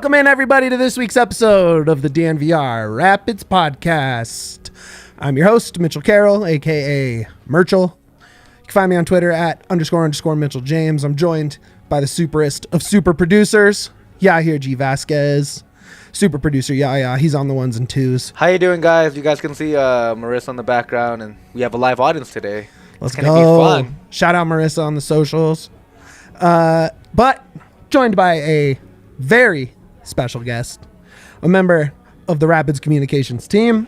Welcome in, everybody, to this week's episode of the DNVR Rapids podcast. I'm your host, Mitchell Carroll, a.k.a. Merchel. You can find me on Twitter at _ Mitchell James. I'm joined by the superest of super producers, Yahir Vazquez. Super producer Yaya, he's on the ones and twos. How you doing, guys? You guys can see Marissa in the background, and we have a live audience today. Let's it's gonna go. be fun. Shout out Marissa on the socials. But joined by a very special guest, a member of the Rapids communications team,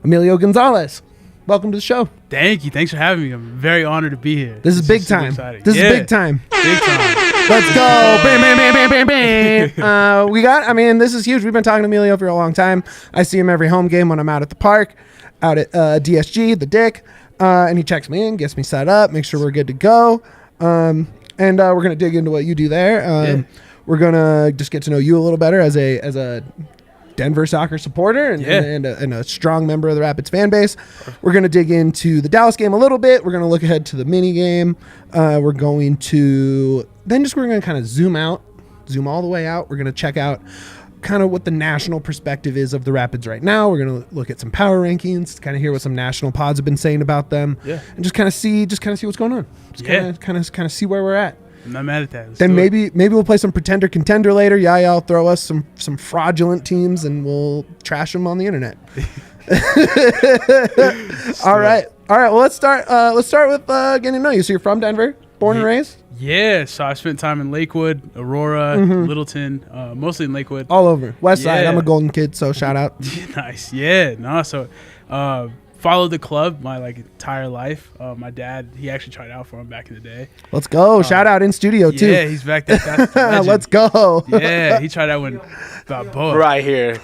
Emilio Gonzalez. Welcome to the show. Thank you. Thanks for having me. I'm very honored to be here. This is big time. This is big time. Big time. Let's go. Bam, bam, bam, bam, bam, bam. This is huge. We've been talking to Emilio for a long time. I see him every home game when I'm out at the park, out at DSG, the Dick. And he checks me in, gets me set up, makes sure we're good to go. And we're going to dig into what you do there. We're going to just get to know you a little better as a Denver soccer supporter and a strong member of the Rapids fan base. We're going to dig into the Dallas game a little bit. We're going to look ahead to the mini game. We're going to kind of zoom all the way out. We're going to check out kind of what the national perspective is of the Rapids right now. We're going to look at some power rankings, kind of hear what some national pods have been saying about them, and just kind of see what's going on. Kind of see where we're at. I'm not mad at that. Then maybe we'll play some pretender contender later. Yeah, I'll throw us some fraudulent teams and we'll trash them on the internet. All right. Well, let's start with getting to know you. So you're from Denver, born and raised? Yeah. So I spent time in Lakewood, Aurora, Littleton, mostly in Lakewood. All over West Side. I'm a Golden kid, so shout out. Nice. Yeah. No. So followed the club my entire life. My dad, he actually tried out for him back in the day. Let's go. Shout out in studio too. Yeah, he's back there. That's the legend. Let's go. Yeah, he tried out when Balboa. Right here.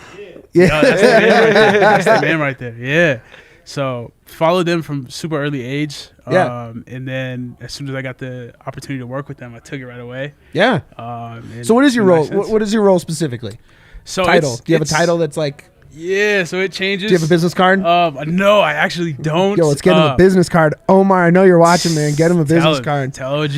Yeah, no, that's the man right there. That's the man right there. Yeah. So followed them from super early age. And then as soon as I got the opportunity to work with them, I took it right away. Yeah. So what is your role? What is your role specifically? So title. Do you have a title that's like? Yeah, so it changes. Do you have a business card? No, I actually don't. Yo, let's get him a business card. Omar, I know you're watching, man. Get him a business card. Tell OG.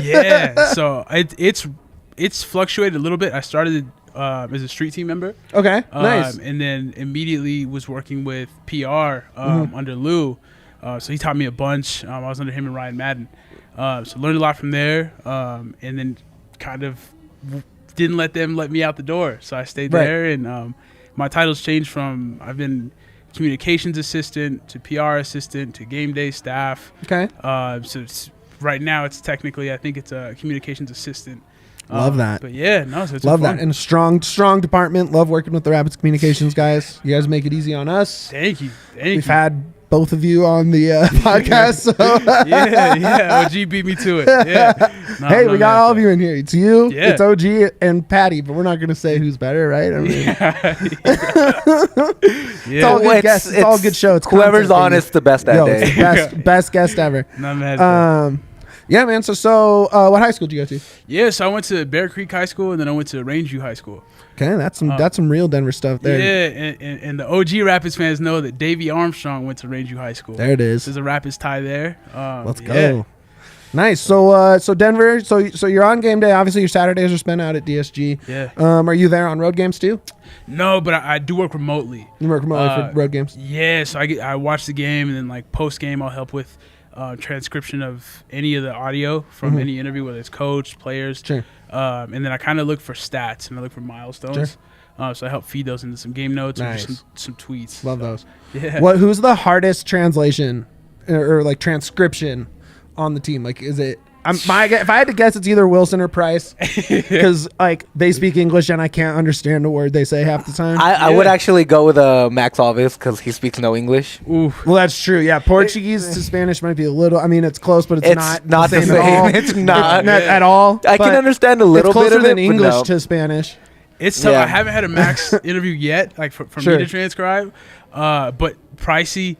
Yeah, so it's fluctuated a little bit. I started as a street team member. Okay, nice. And then immediately was working with PR under Lou. So he taught me a bunch. I was under him and Ryan Madden. So learned a lot from there. And then kind of didn't let them let me out the door. So I stayed there and my titles changed from I've been communications assistant to PR assistant to game day staff. Okay. So right now it's technically I think it's a communications assistant. Love that. But yeah, no, so it's love fun. that. And a strong department. Love working with the Rapids communications guys. You guys make it easy on us. Thank you. We've had both of you on the podcast. So yeah. OG beat me to it. Yeah. No, hey, we got all of you in here. It's you, it's OG, and Patty, but we're not going to say who's better, right? I mean, it's all good guests. It's all good show. It's whoever's on is the best that day. It's the best guest ever. Not mad at that. Yeah, man. So what high school did you go to? Yeah, so I went to Bear Creek High School, and then I went to Rangeview High School. Okay, that's some real Denver stuff there. Yeah, and the OG Rapids fans know that Davey Armstrong went to Rangeview High School. There it is. There's a Rapids tie there. Let's go. Nice. So Denver. So you're on game day. Obviously, your Saturdays are spent out at DSG. Yeah. Are you there on road games too? No, but I do work remotely. You work remotely for road games? Yeah. So I watch the game, and then post game, I'll help with transcription of any of the audio from any interview, whether it's coach, players. Sure. And then I kind of look for stats and I look for milestones. Sure. So I help feed those into some game notes or just some tweets. Love those. Yeah. Who's the hardest translation or transcription on the team? Is it? If I had to guess, it's either Wilson or Price because they speak English and I can't understand a word they say half the time. I would actually go with Max Alves because he speaks no English. Oof. Well, that's true. Yeah, Portuguese to Spanish might be a little. I mean, it's close, but it's not the same. At all. It's not at all. I can understand a little bit of it. Than English to Spanish. It's tough. I haven't had a Max interview yet, for me to transcribe. But Pricey.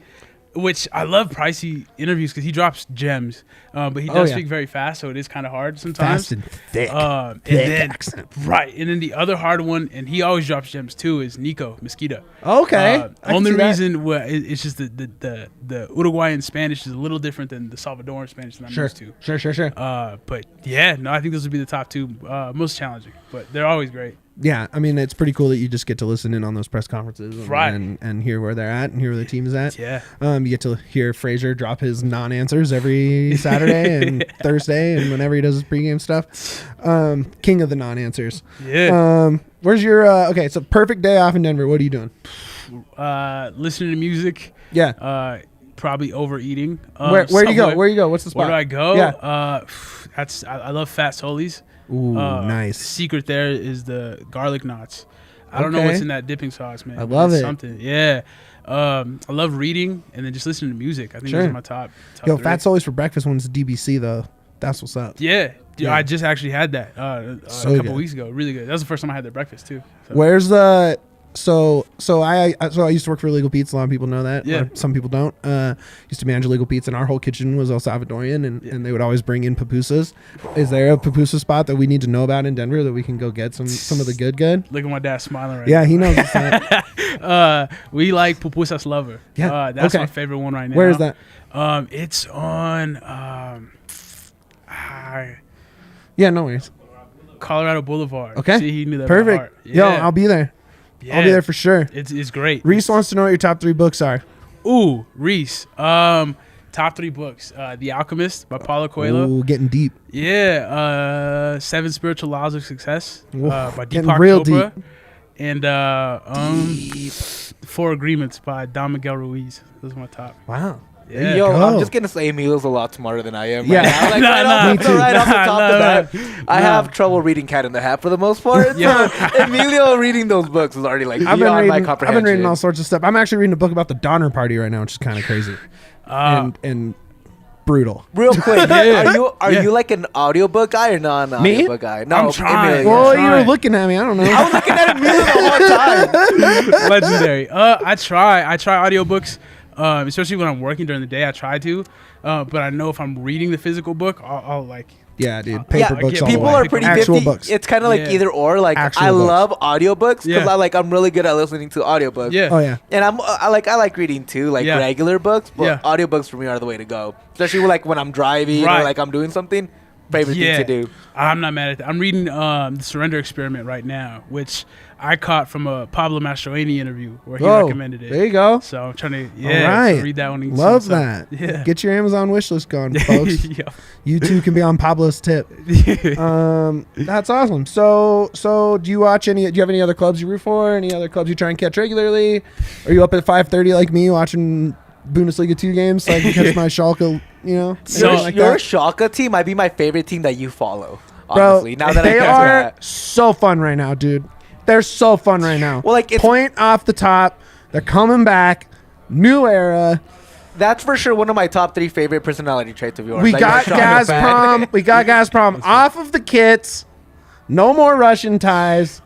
Which I love Pricey interviews because he drops gems, but he does speak very fast, so it is kind of hard sometimes. Fast and thick, accent. Right, and then the other hard one, and he always drops gems too, is Nico Mosquito. Okay, only reason it's just the Uruguayan Spanish is a little different than the Salvadoran Spanish that I'm used to. Sure. But yeah, no, I think those would be the top two most challenging, but they're always great. Yeah, I mean, it's pretty cool that you just get to listen in on those press conferences and hear where they're at and hear where the team is at. Yeah. You get to hear Fraser drop his non-answers every Saturday and Thursday and whenever he does his pregame stuff. King of the non-answers. Yeah. Where's your okay? So perfect day off in Denver. What are you doing? Listening to music. Yeah. Probably overeating. Where do you go? Where you go? What's the spot? Where do I go? Yeah. I love Fat Soli's. Ooh, nice. The secret there is the garlic knots. I don't know what's in that dipping sauce, man. I love it. Something. Yeah. I love reading and then just listening to music. I think those are my top Yo, 3. Fat Soli's for breakfast when it's DBC though. That's what's up. Yeah. Yeah. I just actually had that a couple weeks ago. Really good. That was the first time I had their breakfast too. So. Where's the So I used to work for Illegal Pizza. A lot of people know that. Yeah. Some people don't. Used to manage Illegal Pizza, and our whole kitchen was El Salvadorian, and they would always bring in pupusas. Is there a pupusa spot that we need to know about in Denver that we can go get some of the good? Look at my dad smiling right Yeah, now. he knows. What's that. We like Pupusas Lover. Yeah. That's Okay. my favorite one right now. Where is that? It's on Yeah, no worries. Colorado Boulevard. Okay. See, he knew that. Perfect. By heart. Yo, Yeah. I'll be there. Yeah. I'll be there for sure. It's great. Reese wants to know what your top 3 books are. Ooh, Reese. Top 3 books. The Alchemist by Paulo Coelho. Ooh, getting deep. Yeah. 7 Spiritual Laws of Success by getting Deepak real Chopra. deep. And 4 Agreements by Don Miguel Ruiz. Those are my top. Wow. Yeah. Yo, go. I'm just gonna say Emilio's a lot smarter than I am. Yeah. Right now. Like, right off the top of that, I Nah. have trouble reading Cat in the Hat for the most part. Yeah. So Emilio reading those books is already like I've beyond my been comprehension. reading all sorts of stuff. I'm actually reading a book about the Donner Party right now, which is kind of crazy and brutal. Real quick, Yeah. are you like an audiobook guy or not an Me? audiobook guy? No, I'm trying. Emilio. Well, that's you were right. looking at me. I don't know. I was looking at Emilio the whole time. Legendary. I try audiobooks, especially when I'm working during the day. I try to, but I know if I'm reading the physical book, I'll like. Yeah, dude. Paper books all the people way. are pretty Actual 50. books. It's kind of like Yeah. either or. Like Actual I books. love audiobooks because Yeah. I'm really good at listening to audiobooks. Yeah. Oh, yeah. And I like reading too, like Yeah. regular books, but Yeah. audiobooks for me are the way to go. Especially like when I'm driving or Right. like I'm doing something. Favorite thing to do. I'm not mad at that. I'm reading The Surrender Experiment right now, which I caught from a Pablo Mastroeni interview where he recommended it. There you go. So I'm trying to All right. read that one. and see Love what's up. that. Yeah. Get your Amazon wish list going, folks. Yeah. You too can be on Pablo's tip. That's awesome. So do you watch do you have any other clubs you root for? Any other clubs you try and catch regularly? Are you up at 5:30 like me watching Bundesliga 2 games so I can catch my Schalke, So- anything like Your that? Schalke team might be my favorite team that you follow. Bro, Honestly, now that they I are that. so fun right now, dude. They're so fun right now. Well, like, it's- point off the top. They're coming back. New era. That's for sure one of my top 3 favorite personality traits of yours. We that got you're a Schalke fan. Gazprom. We got Gazprom off of the kits. No more Russian ties.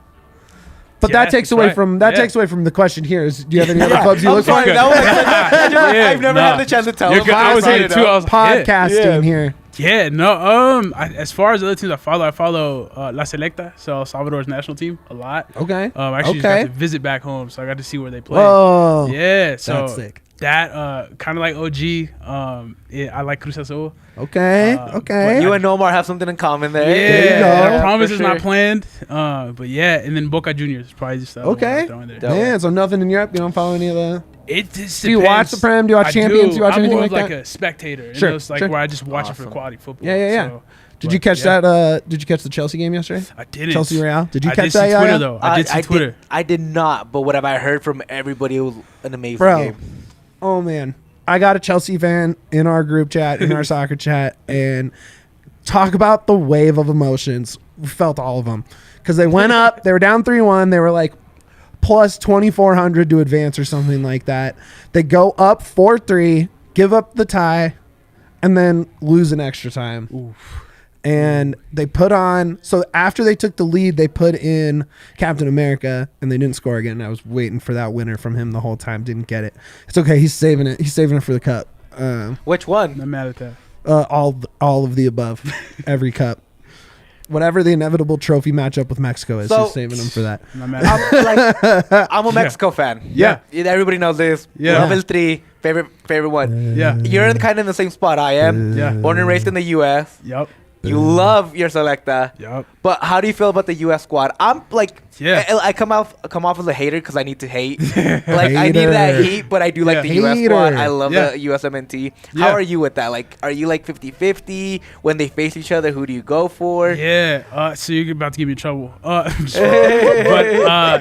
But Yeah, that takes that's away right. from Yeah. takes away from the question here. Is do you have any other Yeah, clubs you I'm look sorry, for? that was I've never Yeah, had the chance to tell You're him. good. I was brought here it too. up. I was Podcasting Yeah. here. Yeah, no. As far as the other teams I follow La Selecta, so El Salvador's national team, a lot. Okay. I actually just Okay. got to visit back home, so I got to see where they play. Whoa. Yeah, so That's sick. that kind of like OG. I like Cruz Azul. Okay. but Okay. You and Nomar have something in common there. you go. I Yeah, promise for it's not sure. planned. But yeah, and then Boca Juniors is probably just the other one Okay. I'll throw in there. Dope. Man, so nothing in Europe. You don't follow any of the. It just Do you watch depends. the Prem? Do you watch I Champions? do. Do you watch I'm anything more like of that? like a spectator. Sure, It's like sure. where I just watch it for Awesome. quality football. Yeah, yeah, yeah. So, Did you but, catch yeah. that? Did you catch the Chelsea game yesterday? I didn't. Chelsea Real. Did you I catch did that? see Yaya? Twitter though. I did see Twitter. I did not, but what have I heard from everybody? It was an amazing Bro, game. oh man, I got a Chelsea fan in our group chat, in our soccer chat, and talk about the wave of emotions. We felt all of them because they went up. They were down 3-1. They were like plus 2,400 to advance or something like that. They go up 4-3, give up the tie, and then lose in extra time. Oof. And they put on, so after they took the lead, they put in Captain America, and they didn't score again. I was waiting for that winner from him the whole time. Didn't get it. It's okay. He's saving it. He's saving it for the cup. Which one? I'm mad at that. All of the above. Every cup. Whatever the inevitable trophy matchup with Mexico is, So- he's saving them for that. I'm mad at that. I'm a Mexico fan. Yeah. Everybody knows this. Yeah. Level 3, favorite one. Yeah. You're kind of in the same spot I am. Yeah. Born and raised in the U.S. Yep. You love your selecta. Yup. But how do you feel about the U.S. squad? I'm like, Yeah. I come off as a hater because I need to hate. Like I need that heat, but I do like the U.S. Hater. squad. I love Yeah. the USMNT. Yeah. How are you with that? Like, are you like 50-50 when they face each other? Who do you go for? Yeah. So you're about to get me in trouble.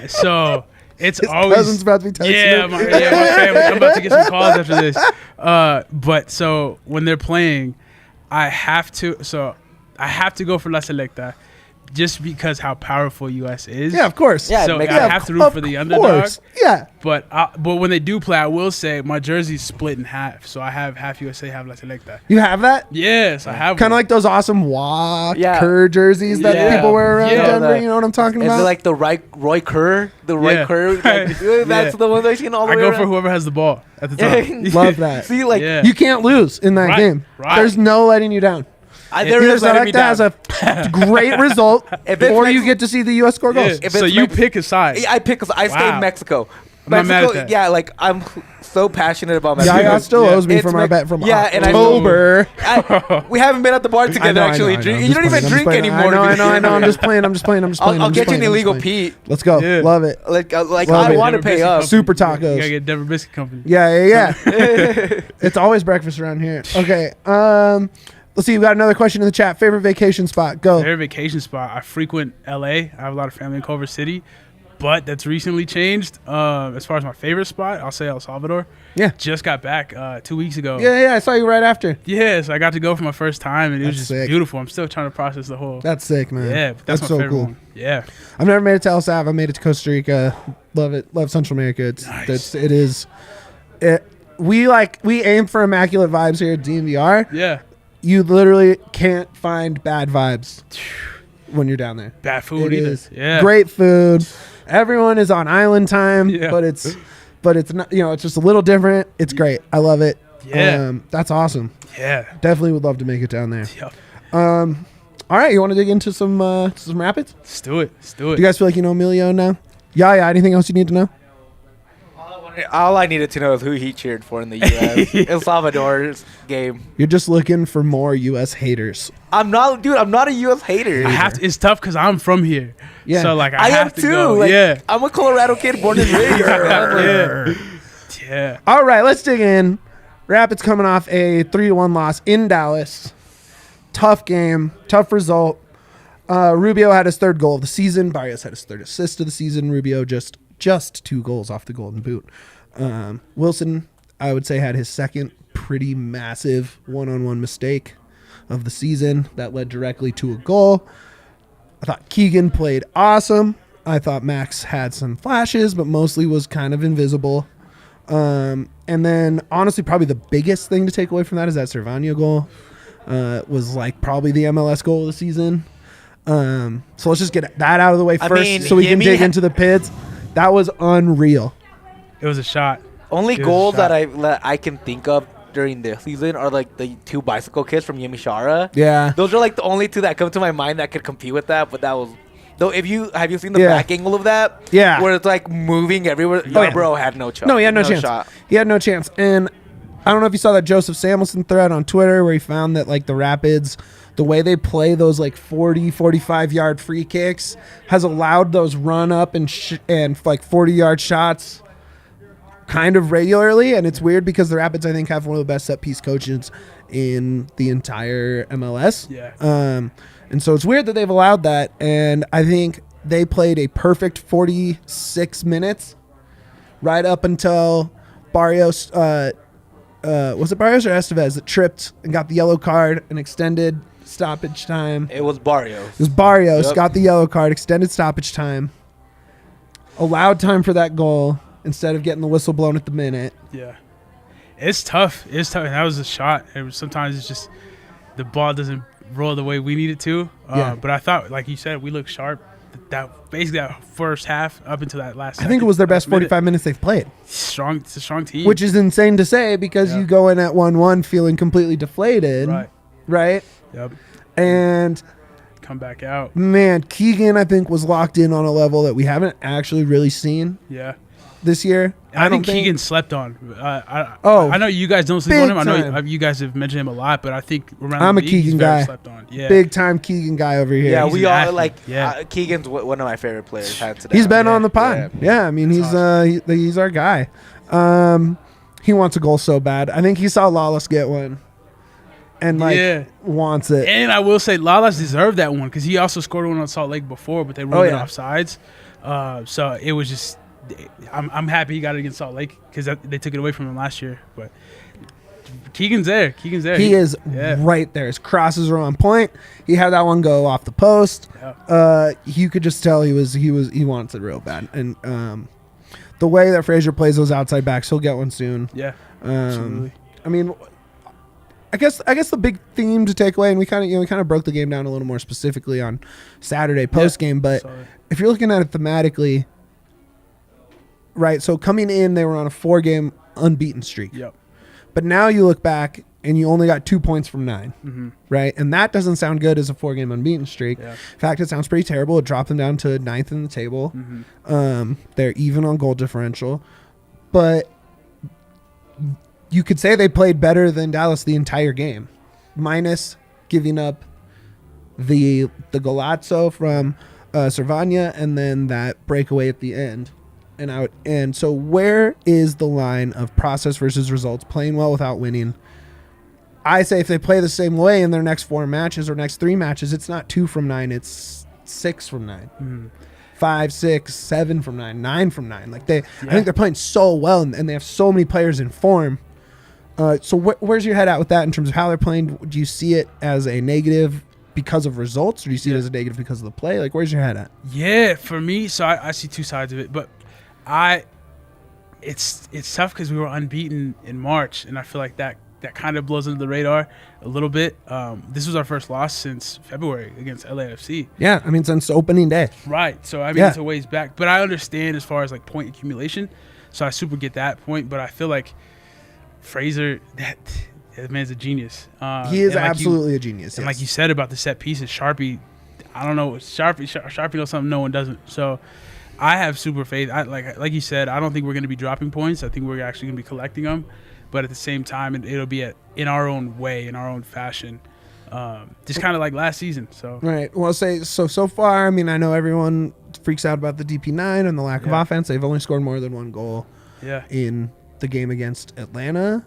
So it's His always cousin's about to be texting my him. family. I'm about to get some calls after this. But so when they're playing, I have to go for La Selecta, just because how powerful US is. Yeah, of course. Yeah, So it makes I sense. have to root for the underdog. Course. Yeah. But when they do play, I will say my jersey's split in half. So I have half USA, half La Selecta. You have that? Yes, I have. Kind of one. like those awesome walk Yeah. Kerr jerseys that Yeah. people wear around Yeah. Denver. You know what I'm talking Is about? it like the Roy Kerr? The Roy Yeah. Kerr? Like, that's the one I've seen all the I way go around. for whoever has the ball at the time. Love that. See, like, Yeah. You can't lose in that Right, game. right. There's no letting you down. there is letting me down. has a great result, If it's or you Mex- get to see the U.S. score goals. Yeah. If So it's you Mex- pick a side. I pick. I stay in Wow. Mexico. I'm not mad at Mexico, that. yeah, like I'm so passionate about Mexico. Yaya still Yeah. owes me It's for my Mex- bet from yeah, and I- October. We haven't been at the bar together actually. Drink. You don't even drink anymore. I know. I'm just playing. I'll get you an illegal Pete. Let's go. Yeah. Love it. Like Love I it. want to Denver pay Biscuit up. Company. Super You tacos. gotta get Denver Biscuit Company. Yeah. It's always breakfast around here. Okay. Let's see. We got another question in the chat. Favorite vacation spot? Go. Favorite vacation spot. I frequent LA. I have a lot of family in Culver City, but that's recently changed. As far as my favorite spot, I'll say El Salvador. Yeah. Just got back 2 weeks ago. Yeah. I saw you right after. Yes, I got to go for my first time, and it was That's just sick. beautiful. I'm still trying to process the whole. That's sick, man. Yeah, but that's my so favorite cool. one. Yeah. I've never made it to El Salvador. I made it to Costa Rica. Love it. Love Central America. Nice. We aim for immaculate vibes here at DNVR. Yeah. You literally can't find bad vibes when you're down there. Bad food It either. is Yeah. great food. Everyone is on island time, Yeah. but it's not. It's just a little different. It's great. I love it. Yeah. That's awesome. Yeah. Definitely would love to make it down there. Yep. All right, you want to dig into some rapids? Let's do it. Do you guys feel like you know Emilio now? Yeah. Anything else you need to know? All I needed to know is who he cheered for in the U.S. El Salvador's game. You're just looking for more U.S. haters. I'm not a U.S. hater. I have to. It's tough because I'm from here. Yeah. So like I I have am to too. go. Like, Yeah. I'm a Colorado kid born and raised. Yeah. Yeah. All right, let's dig in. Rapids coming off a 3-1 loss in Dallas. Tough game, tough result. Rubio had his third goal of the season. Barrios had his third assist of the season. Rubio just 2 goals off the Golden Boot. Wilson, I would say, had his second pretty massive one-on-one mistake of the season that led directly to a goal. I thought Keegan played awesome. I thought Max had some flashes, but mostly was kind of invisible. And then, honestly, probably the biggest thing to take away from that is that Cervano goal was like probably the MLS goal of the season. So let's just get that out of the way first so we can dig into the pits. That was unreal. It was a shot. Only It was a goals shot. that I can think of during the season are like the 2 bicycle kicks from Yemi Shara. Yeah. Those are like the only 2 that come to my mind that could compete with that. But that was though. Have you seen the Yeah. back angle of that? Yeah. Where it's like moving everywhere. yeah. Bro had no shot. No, he had no chance. shot. He had no chance. And I don't know if you saw that Joseph Samuelson thread on Twitter where he found that like the Rapids, the way they play those like 40, 45-yard free kicks has allowed those run up and like 40-yard shots kind of regularly. And it's weird because the Rapids, I think, have one of the best set piece coaches in the entire MLS. Yeah. And so it's weird that they've allowed that. And I think they played a perfect 46 minutes right up until Barrios, was it Barrios or Estevez that tripped and got the yellow card and extended stoppage time? It was Barrios. It was Barrios, Yep. got the yellow card, extended stoppage time, allowed time for that goal instead of getting the whistle blown at the minute. Yeah. It's tough. It's tough. And that was a shot. Sometimes it's just the ball doesn't roll the way we need it to. Yeah. But I thought, like you said, we looked sharp. Basically that first half up until that last. I think it was their best second, 45 minutes they've played, Strong. It's a strong team. which is insane to say because Yeah. you go in at 1-1 feeling completely deflated, right. right? Yep. And Come back out. man, Keegan, I think, was locked in on a level that we haven't actually really seen. Yeah. this year. I think Keegan slept on. Oh, I know you guys don't sleep on him. I know time. you guys have mentioned him a lot, but I think around I'm the a league, he's Keegan very guy. slept on. Yeah. Big time Keegan guy over here. Yeah, He's we an all athlete. like Yeah. Keegan's one of my favorite players. Hands down. He's been on the pod. Yeah, I mean That's he's our guy. He wants a goal so bad. I think he saw Lawless get one, and wants it. And I will say, Lalas deserved that one because he also scored one on Salt Lake before, but they ruled it offsides. So it was just, I'm happy he got it against Salt Lake because they took it away from him last year. But Keegan's there. He is right there. His crosses are on point. He had that one go off the post. Yeah. You could just tell he wants it real bad. And the way that Fraser plays those outside backs, he'll get one soon. Yeah. Absolutely. I mean, I guess the big theme to take away, and we kind of broke the game down a little more specifically on Saturday post game. But if you're looking at it thematically, right? So coming in, they were on a 4-game unbeaten streak. Yep. But now you look back and you only got 2 points from 9, right? And that doesn't sound good as a 4-game unbeaten streak. Yeah. In fact, it sounds pretty terrible. It dropped them down to 9th in the table. They're even on goal differential, but you could say they played better than Dallas the entire game, minus giving up the golazzo from Cervania and then that breakaway at the end. And so where is the line of process versus results, playing well without winning? I say if they play the same way in their next 4 matches or next 3 matches, it's not 2 from 9, it's 6 from 9. 5, 6, 7 from 9, 9 from 9. Like I think they're playing so well and they have so many players in form. So where's your head at with that in terms of how they're playing? Do you see it as a negative because of results, or do you see it as a negative because of the play? Like, where's your head at? Yeah, for me, so I see 2 sides of it, but it's tough because we were unbeaten in March, and I feel like that kind of blows under the radar a little bit. This was our first loss since February against LAFC. Yeah, I mean, since opening day. Right, so I mean, it's a ways back, but I understand as far as like point accumulation, so I super get that point, but I feel like Fraser, that man's a genius. He is absolutely a genius. And like you said about the set pieces, Sharpie, I don't know, Sharpie knows something no one doesn't. So I have super faith. Like you said, I don't think we're going to be dropping points. I think we're actually going to be collecting them. But at the same time, it'll be in our own way, in our own fashion, just kind of like last season. So right. Well, so far, I mean, I know everyone freaks out about the DP9 and the lack of offense. They've only scored more than 1 goal. In the game against Atlanta,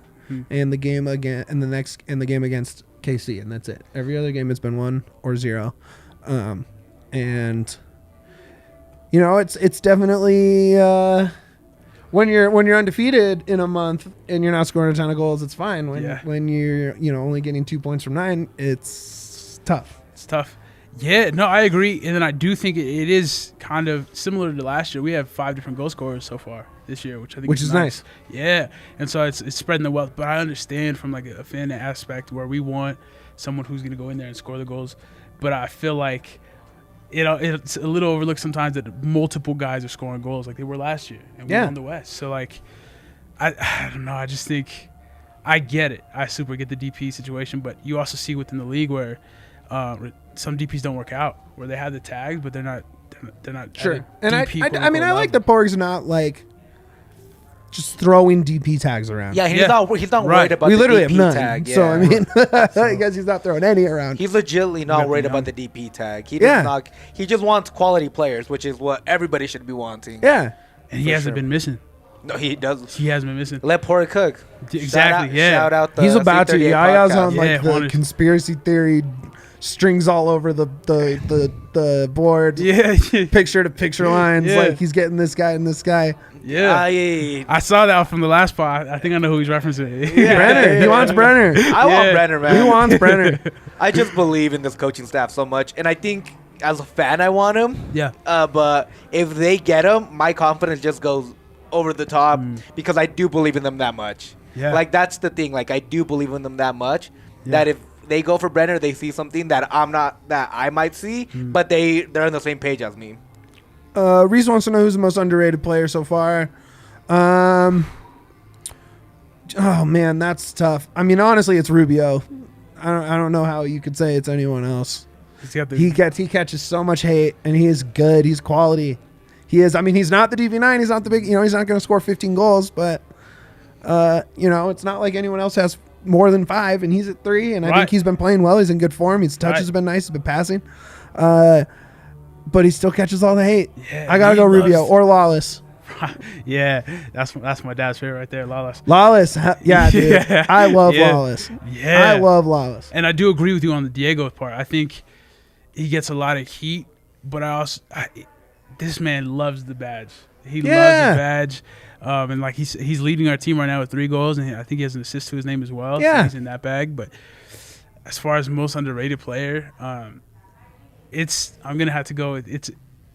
and the game against KC, and that's it. Every other game has been 1 or 0, and you know it's definitely when you're undefeated in a month and you're not scoring a ton of goals, it's fine. When you're only getting 2 points from 9, it's tough. It's tough. Yeah, no, I agree, and then I do think it is kind of similar to last year. We have 5 different goal scorers so far this year, which I think is nice. Yeah, and so it's spreading the wealth. But I understand from like a fan aspect where we want someone who's going to go in there and score the goals. But I feel like it's a little overlooked sometimes that multiple guys are scoring goals like they were last year, and we won the West. So like, I don't know. I just think I get it. I super get the DP situation, but you also see within the league where some DPs don't work out, where they have the tags, but they're not sure. And I mean, I like the Porgs not like just throwing DP tags around. Yeah, he's not worried about we the literally DP have none. tag. Yeah. So I mean, I guess he's not throwing any around. He's legitimately not worried about the DP tag. He does not. He just wants quality players, which is what everybody should be wanting. Yeah, and he hasn't been missing. No, he does. He hasn't been missing. Let Porter cook. Exactly. Shout out the he's about to. Yaya's on like the 100. conspiracy theory strings all over the board. Yeah. Picture lines. Like he's getting this guy and this guy. Yeah. I saw that from the last part. I think I know who he's referencing. Brenner. He wants Brenner. I want Brenner, man. He wants Brenner. I just believe in this coaching staff so much, and I think as a fan, I want him. Yeah. But if they get him, my confidence just goes over the top because I do believe in them that much. Yeah. Like that's the thing. Like I do believe in them that much that if they go for Brenner, they see something that I might see, but they're on the same page as me. Reese wants to know who's the most underrated player so far. Oh man, that's tough. I mean, honestly, it's Rubio. I don't know how you could say it's anyone else. He catches so much hate, and he is good. He's quality. He is. I mean, he's not the DV9. He's not the big. He's not going to score 15 goals, but it's not like anyone else has more than 5, and he's at 3. And I think he's been playing well. He's in good form. His touches have been nice. He's been passing, but he still catches all the hate. Yeah, I gotta go Rubio or Lawless. Yeah, that's my dad's favorite right there, Lawless. Lawless, yeah, dude. Yeah. I love Lawless. Yeah, I love Lawless. And I do agree with you on the Diego part. I think he gets a lot of heat, but this man loves the badge. He loves the badge, and like he's leading our team right now with 3 goals, and I think he has an assist to his name as well. Yeah, so he's in that bag. But as far as most underrated player, I'm gonna have to go with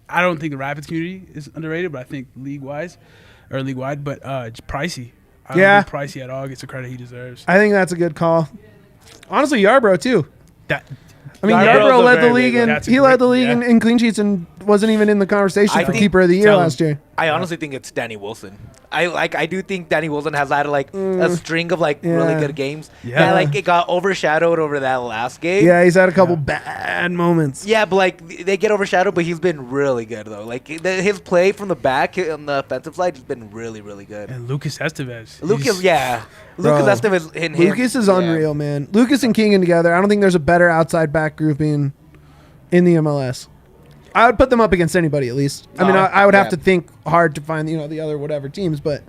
I don't think the Rapids community is underrated, but I think league-wide, but Pricey. I don't think Pricey at all gets the credit he deserves. I think that's a good call. Honestly, Yarbrough too. Yarbrough led the league in clean sheets and wasn't even in the conversation for keeper of the year last year. I honestly think it's Danny Wilson. I do think Danny Wilson has had a string of really good games. Yeah, it got overshadowed over that last game. Yeah, he's had a couple bad moments. Yeah, but they get overshadowed, but he's been really good though. His play from the back on the offensive side has been really, really good. And Lucas Estevez. Lucas Estevez. Lucas is unreal, man. Lucas and Keegan together. I don't think there's a better outside back grouping in the MLS. I would put them up against anybody at least. I would have to think hard to find the other whatever teams, but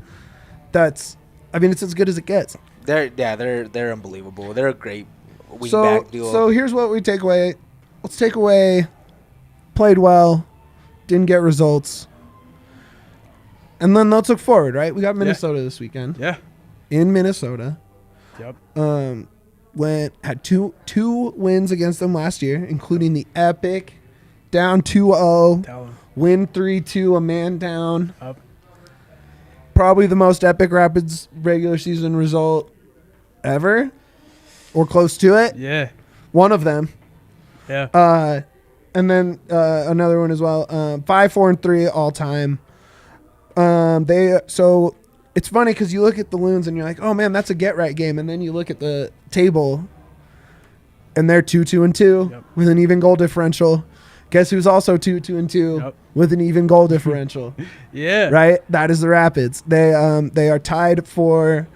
it's as good as it gets. They're unbelievable. They're a great wing back duo. So here's what we take away. Let's take away played well, didn't get results. And then let's look forward, right? We got Minnesota this weekend. Yeah. In Minnesota. Yep. Had two wins against them last year, including the epic down 2-0, win 3-2, a man down. Up. Probably the most epic Rapids regular season result ever, or close to it. Yeah. One of them. Yeah. And then another one as well. 5-4-3 all time. So it's funny because you look at the Loons and you're like, oh man, that's a get right game, and then you look at the table, and they're 2-2-2 with an even goal differential. Guess who's also 2-2-2 with an even goal differential? Yeah. Right? That is the Rapids. They are tied for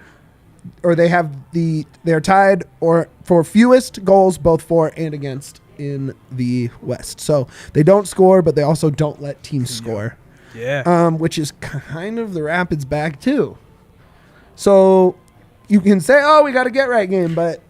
fewest goals both for and against in the West. So they don't score, but they also don't let teams score. Yeah. Which is kind of the Rapids bag too. So you can say, oh, we got a get right game, but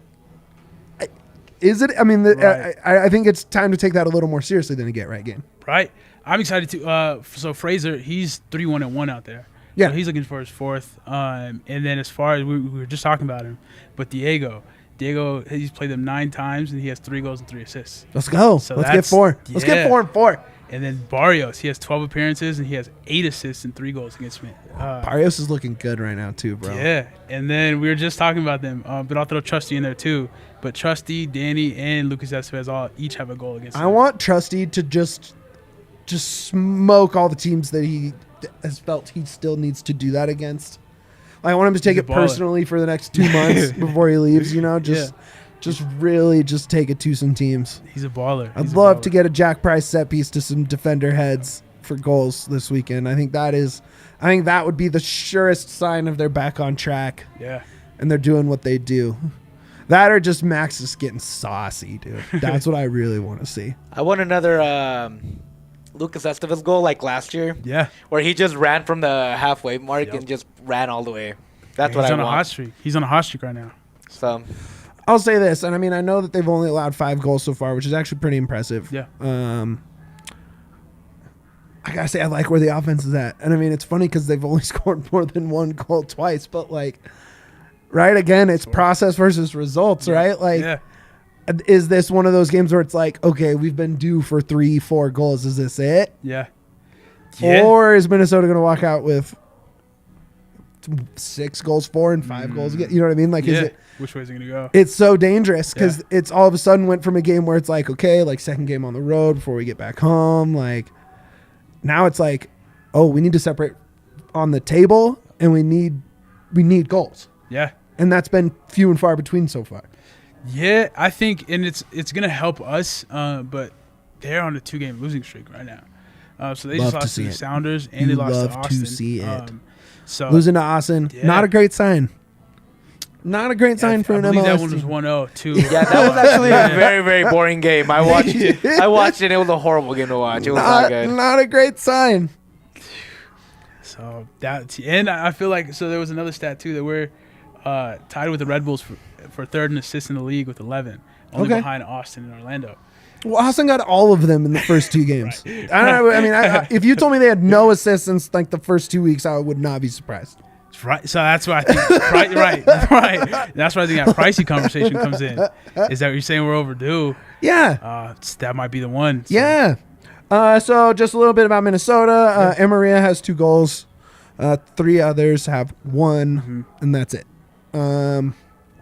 is it? I mean, I think it's time to take that a little more seriously than a get right game. Right. I'm excited to. So Fraser, he's 3-1-1 out there. Yeah. So he's looking for his 4th. And then as far as we were just talking about him, but Diego, he's played them 9 times and he has 3 goals and 3 assists. Let's go. So let's get 4. Yeah. Let's get 4 and 4. And then Barrios, he has 12 appearances and he has 8 assists and 3 goals against me. Barrios is looking good right now too, bro. Yeah. And then we were just talking about them, but I'll throw Trusty in there too. But Trusty, Danny, and Lucas Estevez each have a goal against them. I want Trusty to just smoke all the teams that he has felt he still needs to do that against. I want him to take it personally for the next 2 months before he leaves. Just really take it to some teams. He's a baller. I'd love to get a Jack Price set piece to some defender heads for goals this weekend. I think that would be the surest sign of they're back on track. Yeah. And they're doing what they do. That or just Max is getting saucy, dude. That's what I really want to see. I want another Lucas Estevez goal like last year. Yeah. Where he just ran from the halfway mark and just ran all the way. That's what I want. He's on a hot streak. He's on a hot streak right now. So I'll say this, and I know that they've only allowed 5 goals so far, which is actually pretty impressive. Yeah. I gotta say I like where the offense is at, and it's funny because they've only scored more than 1 goal twice, but right again, it's process versus results, right? Is this one of those games where it's like, okay, we've been due for 3-4 goals? Is this it? Yeah. Or is Minnesota gonna walk out with 6 goals, 4 and 5 goals again? You know what I mean? Is it? Which way is it going to go? It's so dangerous because it's all of a sudden went from a game where it's like, okay, second game on the road before we get back home. Now it's like, oh, we need to separate on the table and we need goals. Yeah. And that's been few and far between so far. Yeah, I think, and it's going to help us, but they're on a 2-game losing streak right now. So they Love just to lost see to the it. Sounders and You they lost to love to Austin. see it. So Losing to Austin, Yeah. not a great sign. Not a great sign for I an believe MLS that one team. was 1-0 too. Yeah, that was actually a very, very boring game. I watched it. It was a horrible game to watch. It was not good. Not a great sign. So and I feel like there was another stat too that we're tied with the Red Bulls for third in assists in the league with 11, only Okay. behind Austin and Orlando. Well, Austin got all of them in the first 2 games. I don't know. I mean, if you told me they had no assists since like the first 2 weeks, I would not be surprised. Right, so that's why I think right. That's why I think that pricey conversation comes in. Is that what you're saying we're overdue? Yeah. That might be the one. So. Yeah. So just a little bit about Minnesota. Maria has 2 goals. 3 others have 1, and that's it.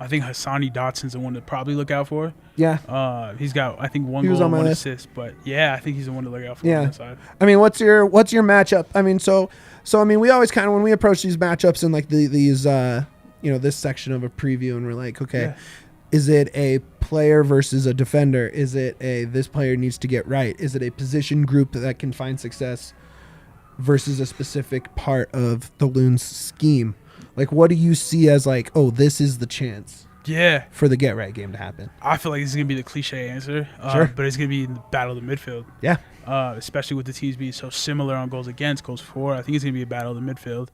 I think Hassani Dotson's the one to probably look out for. Yeah. He's got I think 1 He was goal on and my 1 list. assist, but yeah, I think he's the one to look out for Yeah. on that side. I mean, what's your matchup? I mean, so I mean, we always kind of when we approach these matchups in like these this section of a preview, and we're like, okay, Yeah. is it a player versus a defender? Is it this player needs to get right? Is it a position group that can find success versus a specific part of the Loons scheme? Like, what do you see as like, oh, this is the chance Yeah. for the get right game to happen? I feel like this is going to be the cliche answer, Sure. but it's going to be in the battle of the midfield. Yeah. Especially with the teams being so similar on goals against, goals for. I think it's going to be a battle of the midfield.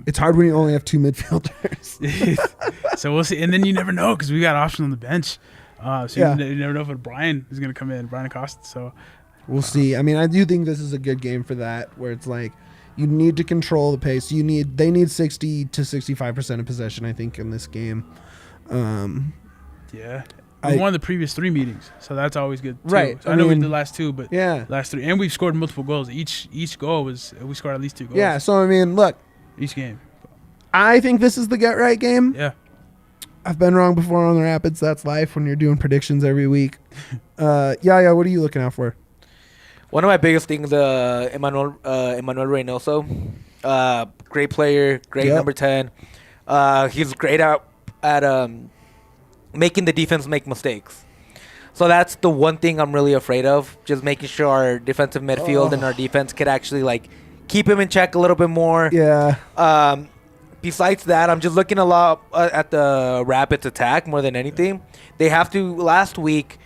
It's hard when you only have 2 midfielders. So we'll see. And then you never know because we got options on the bench. So Yeah. you never know if Brian is going to come in, Brian Acosta. So We'll see. I mean, I do think this is a good game for that, where it's like you need to control the pace. They need 60 to 65% of possession, I think, in this game. yeah. We won the previous 3 meetings, so that's always good too. Right. So I know we did the last 2, but Yeah. last 3. And we've scored multiple goals. Each goal we scored at least 2 goals. Yeah. So, I mean, look, Each game. I think this is the get right game. Yeah. I've been wrong before on the Rapids. That's life when you're doing predictions every week. Yeah. What are you looking out for? One of my biggest things, Emmanuel Reynoso, great player, great Yep. number 10. He's great at making the defense make mistakes. So that's the one thing I'm really afraid of, just making sure our defensive midfield and our defense could actually like keep him in check a little bit more. Yeah. Besides that, I'm just looking a lot at the Rapids attack more than anything. They have to, last week,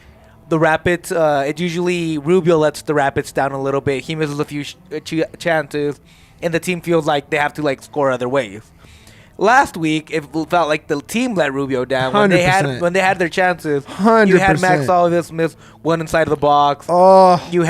the Rapids, it usually Rubio lets the Rapids down a little bit. He misses a few chances, and the team feels like they have to like score other ways. Last week, it felt like the team let Rubio down 100%. when they had their chances. 100%. You had Max Olivis miss one inside of the box. Oh, You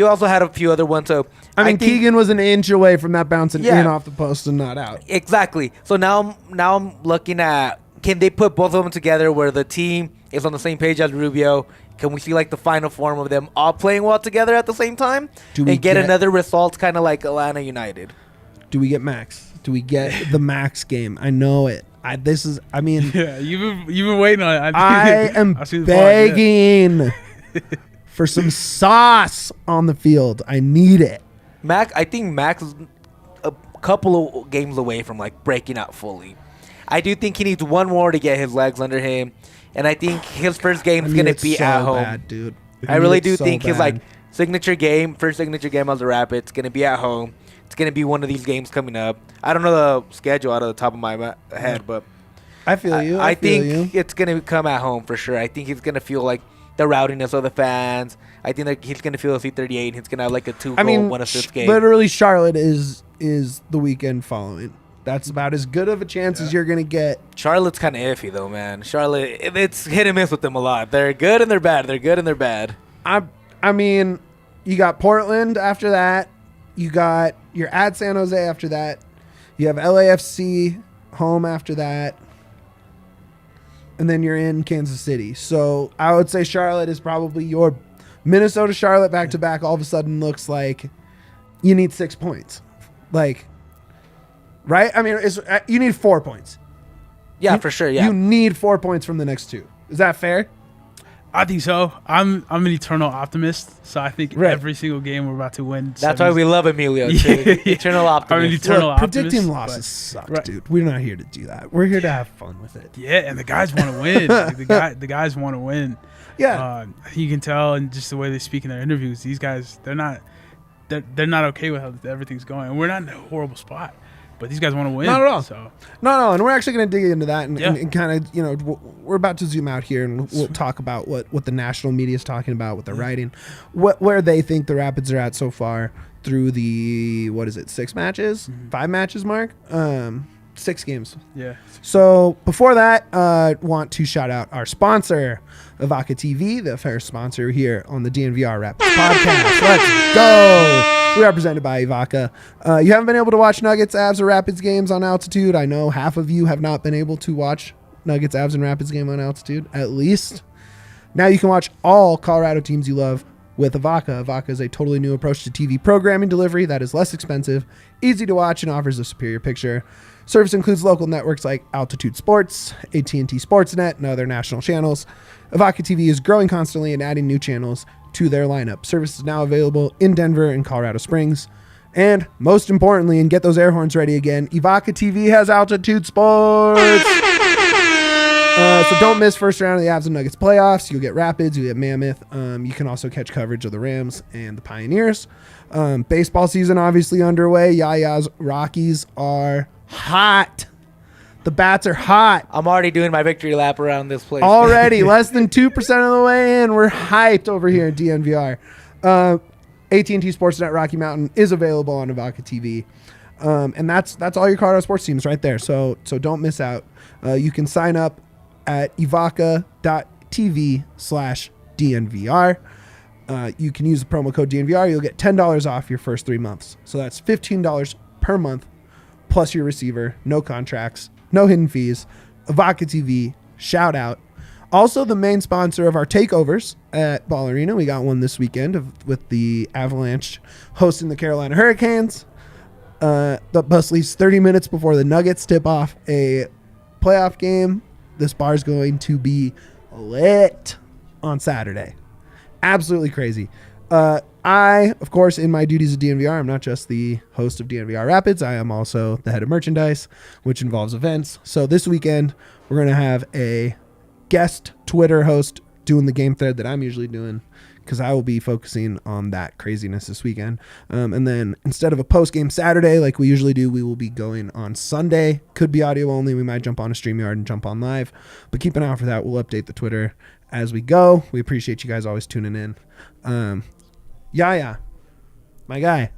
also had a few other ones. So I mean, think, Keegan was an inch away from that bouncing Yeah. in off the post and not out. Exactly. So now I'm looking at, can they put both of them together where the team is on the same page as Rubio? Can we see like the final form of them all playing well together at the same time Do we get get- another result kind of like Atlanta United? Do we get Max? Do we get the Max game? I know it. I mean, Yeah, you've been waiting on it. I am I've seen the vlog, yeah. begging for some sauce on the field. I need it. I think Max is a couple of games away from like breaking out fully. I do think he needs one more to get his legs under him, and I think his first game is I need gonna it be so at home. bad, dude. I really need it do so think his like bad. first signature game as the Rapids gonna be at home. It's gonna be one of these games coming up. I don't know the schedule out of the top of my head, but I feel you. I feel think you. it's gonna come at home for sure. I think he's gonna feel like the rowdiness of the fans. I think that he's gonna feel a C38 and he's gonna have like a 2-goal, 1 assist game. literally, Charlotte is the weekend following. That's about as good of a chance as you're gonna get. Charlotte's kind of iffy though, man. Charlotte, it's hit and miss with them a lot. They're good and they're bad. They're good and they're bad. I mean, you got Portland after that. You're at San Jose after that. You have LAFC home after that. And then you're in Kansas City. So I would say Charlotte is probably your Minnesota Charlotte back to back. All of a sudden looks like you need 6 points. Like, right? I mean, you need 4 points. Yeah, for sure. Yeah. You need 4 points from the next 2. Is that fair? I think so. I'm an eternal optimist, so I think Right. every single game we're about to win. That's why we love Emilio. Yeah. Eternal I'm an optimist. eternal Look, optimist. predicting losses but- suck, Right. dude. We're not here to do that. We're here to have fun with it. Yeah, and the guys want to win. Like, the guys want to win. Yeah. You can tell, and just the way they speak in their interviews, these guys, they're not they're not okay with how everything's going. And we're not in a horrible spot, but these guys want to win. Not at all. So No, and we're actually going to dig into that Yeah. and kind of, we're about to zoom out here and we'll talk about what the national media is talking about, what they're writing, where they think the Rapids are at so far through the, 6 matches? 5 matches, Mark? 6 games. yeah, So before that, want to shout out our sponsor, Ivaca TV, the fair sponsor here on the DNVR Rapids podcast. Let's go. We are presented by Ivaca. You haven't been able to watch Nuggets, Avs, or Rapids games on altitude. I know half of you have not been able to watch Nuggets, Avs, and Rapids game on altitude, at least. Now you can watch all Colorado teams you love with Ivaca. Ivaca is a totally new approach to TV programming delivery that is less expensive, easy to watch, and offers a superior picture. Service includes local networks like Altitude Sports, AT&T Sportsnet, and other national channels. Ivaca TV is growing constantly and adding new channels to their lineup. Service is now available in Denver and Colorado Springs. And most importantly, and get those air horns ready again, Ivaca TV has Altitude Sports. So don't miss first round of the Avs and Nuggets playoffs. You'll get Rapids, you'll get Mammoth. You can also catch coverage of the Rams and the Pioneers. Baseball season obviously underway. Yaya's Rockies are hot. The bats are hot. I'm already doing my victory lap around this place. Already less than 2% of the way in. We're hyped over here at DNVR. AT&T Sportsnet Rocky Mountain is available on Ivaca TV. And that's all your Colorado sports teams right there. So don't miss out. You can sign up at ivaca.tv/DNVR. You can use the promo code DNVR. You'll get $10 off your first 3 months. So that's $15 per month plus your receiver. No contracts, no hidden fees. Ivaca TV, shout out. Also the main sponsor of our takeovers at Ball Arena. We got one this weekend with the Avalanche hosting the Carolina Hurricanes. The bus leaves 30 minutes before the Nuggets tip off a playoff game. This bar is going to be lit on Saturday. Absolutely crazy. I, of course, in my duties at DNVR, I'm not just the host of DNVR Rapids. I am also the head of merchandise, which involves events. So this weekend, we're going to have a guest Twitter host doing the game thread that I'm usually doing because I will be focusing on that craziness this weekend. And then instead of a post-game Saturday like we usually do, we will be going on Sunday. Could be audio only. We might jump on a StreamYard and jump on live. But keep an eye out for that. We'll update the Twitter as we go. We appreciate you guys always tuning in. Yaya, my guy.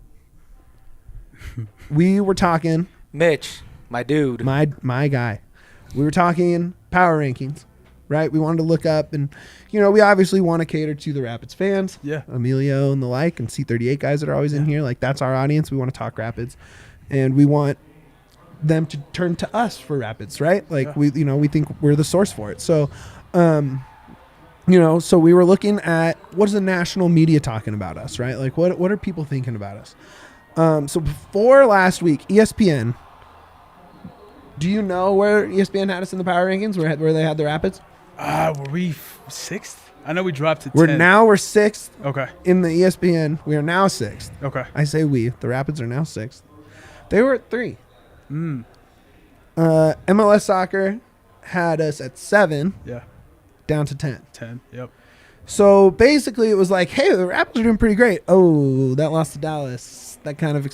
We were talking. Mitch, my dude. My guy. We were talking power rankings. Right, we wanted to look up, and we obviously want to cater to the Rapids fans, Emilio and the like, and C38 guys that are always in here. Like that's our audience. We want to talk Rapids, and we want them to turn to us for Rapids, right? Like we think we're the source for it. So, so we were looking at what is the national media talking about us, right? Like what are people thinking about us? So before last week, ESPN. Do you know where ESPN had us in the power rankings? Where they had the Rapids? Were we 6th? I know we dropped to 10. We're 6th. Okay. In the ESPN, we are now 6th. Okay. I say we. The Rapids are now 6th. They were at 3. MLS Soccer had us at 7. Yeah. Down to 10. 10. Yep. So basically, it was like, hey, the Rapids are doing pretty great. Oh, that loss to Dallas. That kind of,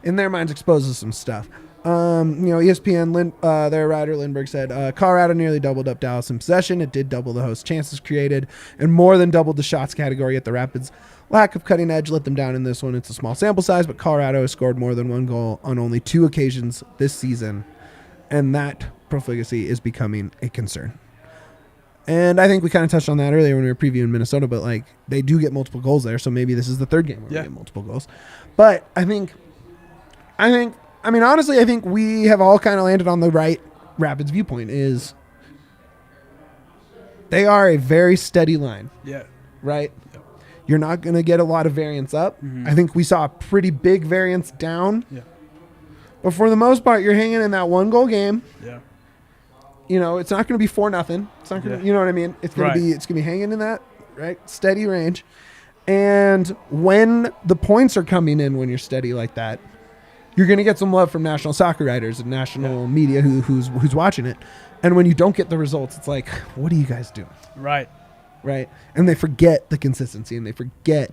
in their minds, exposes some stuff. ESPN, their writer Lindbergh said, Colorado nearly doubled up Dallas in possession. It did double the host chances created and more than doubled the shots category at the Rapids. Lack of cutting edge let them down in this one. It's a small sample size, but Colorado has scored more than one goal on only 2 occasions this season, and that profligacy is becoming a concern. And I think we kind of touched on that earlier when we were previewing Minnesota, but like they do get multiple goals there, so maybe this is the 3rd game where we get multiple goals. But I mean, honestly, I think we have all kind of landed on the right Rapids viewpoint is they are a very steady line. Yeah. Right? Yep. You're not going to get a lot of variance up. Mm-hmm. I think we saw a pretty big variance down. Yeah. But for the most part, you're hanging in that 1-goal game. Yeah. It's not going to be 4-0. It's not going to, you know what I mean? It's going to be hanging in that, right? Steady range. And when the points are coming in when you're steady like that, you're going to get some love from national soccer writers and national media who's watching it. And when you don't get the results, it's like, what are you guys doing? Right. Right. And they forget the consistency and they forget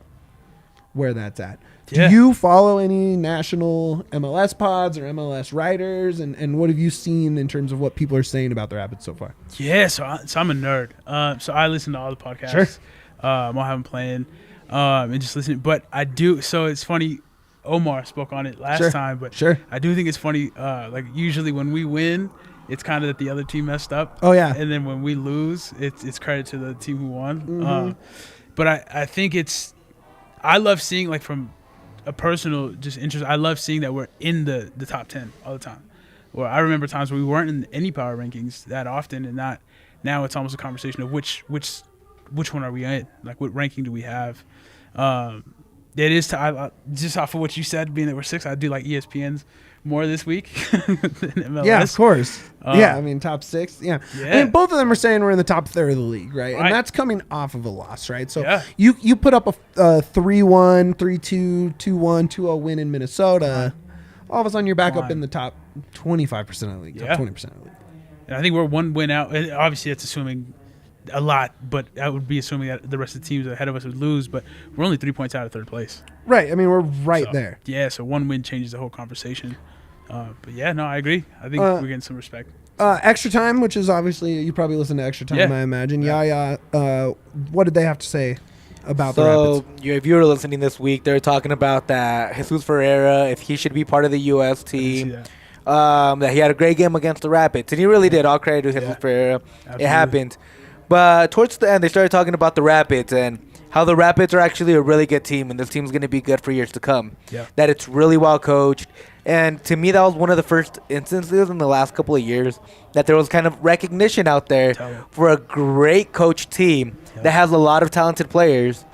where that's at. Yeah. Do you follow any national MLS pods or MLS writers, and what have you seen in terms of what people are saying about the Rapids so far? Yeah, so I'm a nerd. So I listen to all the podcasts. Sure. I'll have them playing and just listen. But I do. So it's funny. Omar spoke on it last time, but I do think it's funny. Like usually when we win, it's kind of that the other team messed up. Oh yeah. And then when we lose, it's credit to the team who won. But I think I love seeing, like, from a personal just interest, I love seeing that we're in the top 10 all the time. Well, I remember times where we weren't in any power rankings that often, and not now. It's almost a conversation of which one are we in? Like, what ranking do we have? It is just off of what you said, being that we're 6. I do like ESPN's more this week than MLS. Yeah, of course. I mean, top 6. Yeah. I mean, both of them are saying we're in the top third of the league, right? And that's coming off of a loss, right? So you put up a 3-1, 3-2, 2-1, 2-0 win in Minnesota. All of a sudden, you're back up in the top 25% of the league, top 20% of the league. And I think we're one win out. And obviously, it's assuming a lot, but I would be assuming that the rest of the teams ahead of us would lose. But we're only 3 points out of third place. Right. I mean, we're right there. Yeah, so one win changes the whole conversation. But yeah, no, I agree. I think we're getting some respect. Extra Time, which is obviously, you probably listen to Extra Time, I imagine. What did they have to say about the Rapids? So, if you were listening this week, they're talking about that Jesus Ferreira, if he should be part of the U.S. team. That he had a great game against the Rapids. And he really did. All credit to Jesus Ferreira. Absolutely. It happened. But towards the end, they started talking about the Rapids and how the Rapids are actually a really good team, and this team's going to be good for years to come. Yeah. That it's really well coached. And to me, that was one of the first instances in the last couple of years that there was kind of recognition out there for a great coach team that has a lot of talented players,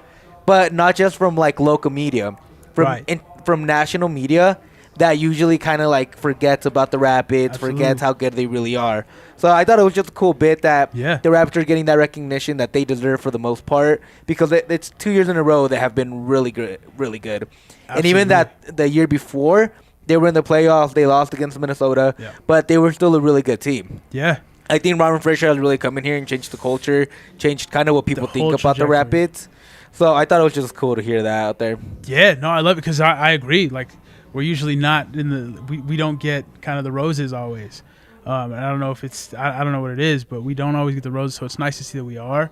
but not just from, like, local media, from national media that usually kind of, like, forgets about the Rapids, forgets how good they really are. So I thought it was just a cool bit that the Rapids are getting that recognition that they deserve for the most part, because it's 2 years in a row they have been really good, really good. And even that the year before, they were in the playoffs, they lost against Minnesota, but they were still a really good team. Yeah. I think Robin Fraser has really come in here and changed the culture, changed kind of what people think about the Rapids. So I thought it was just cool to hear that out there. Yeah, no, I love it because I agree. Like, we're usually not in the we don't get kind of the roses always. And I don't know if it's I don't know what it is, but we don't always get the roses, so it's nice to see that we are.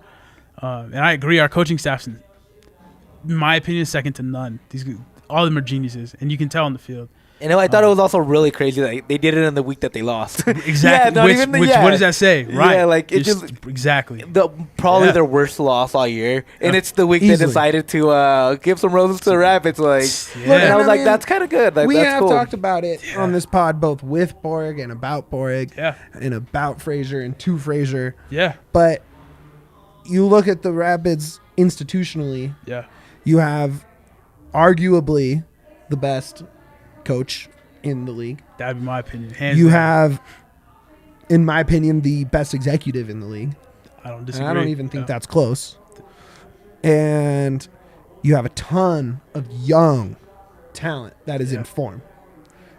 And I agree, our coaching staff's, in my opinion, is second to none. All of them are geniuses, and you can tell on the field. And I thought it was also really crazy that they did it in the week that they lost. Exactly. What does that say? Right. Yeah, like it just exactly. Probably their worst loss all year, and it's the week they decided to give some roses to the Rapids. Like, and I was like, that's kind of good. Like, we that's have cool. talked about it on this pod, both with Borg and about Borg, and about Fraser and to Fraser. Yeah. But you look at the Rapids institutionally. Yeah. You have arguably the best coach in the league. That'd be my opinion. Hands you down. have, in my opinion, the best executive in the league. I don't disagree. And I don't even think that's close. And you have a ton of young talent that is in form.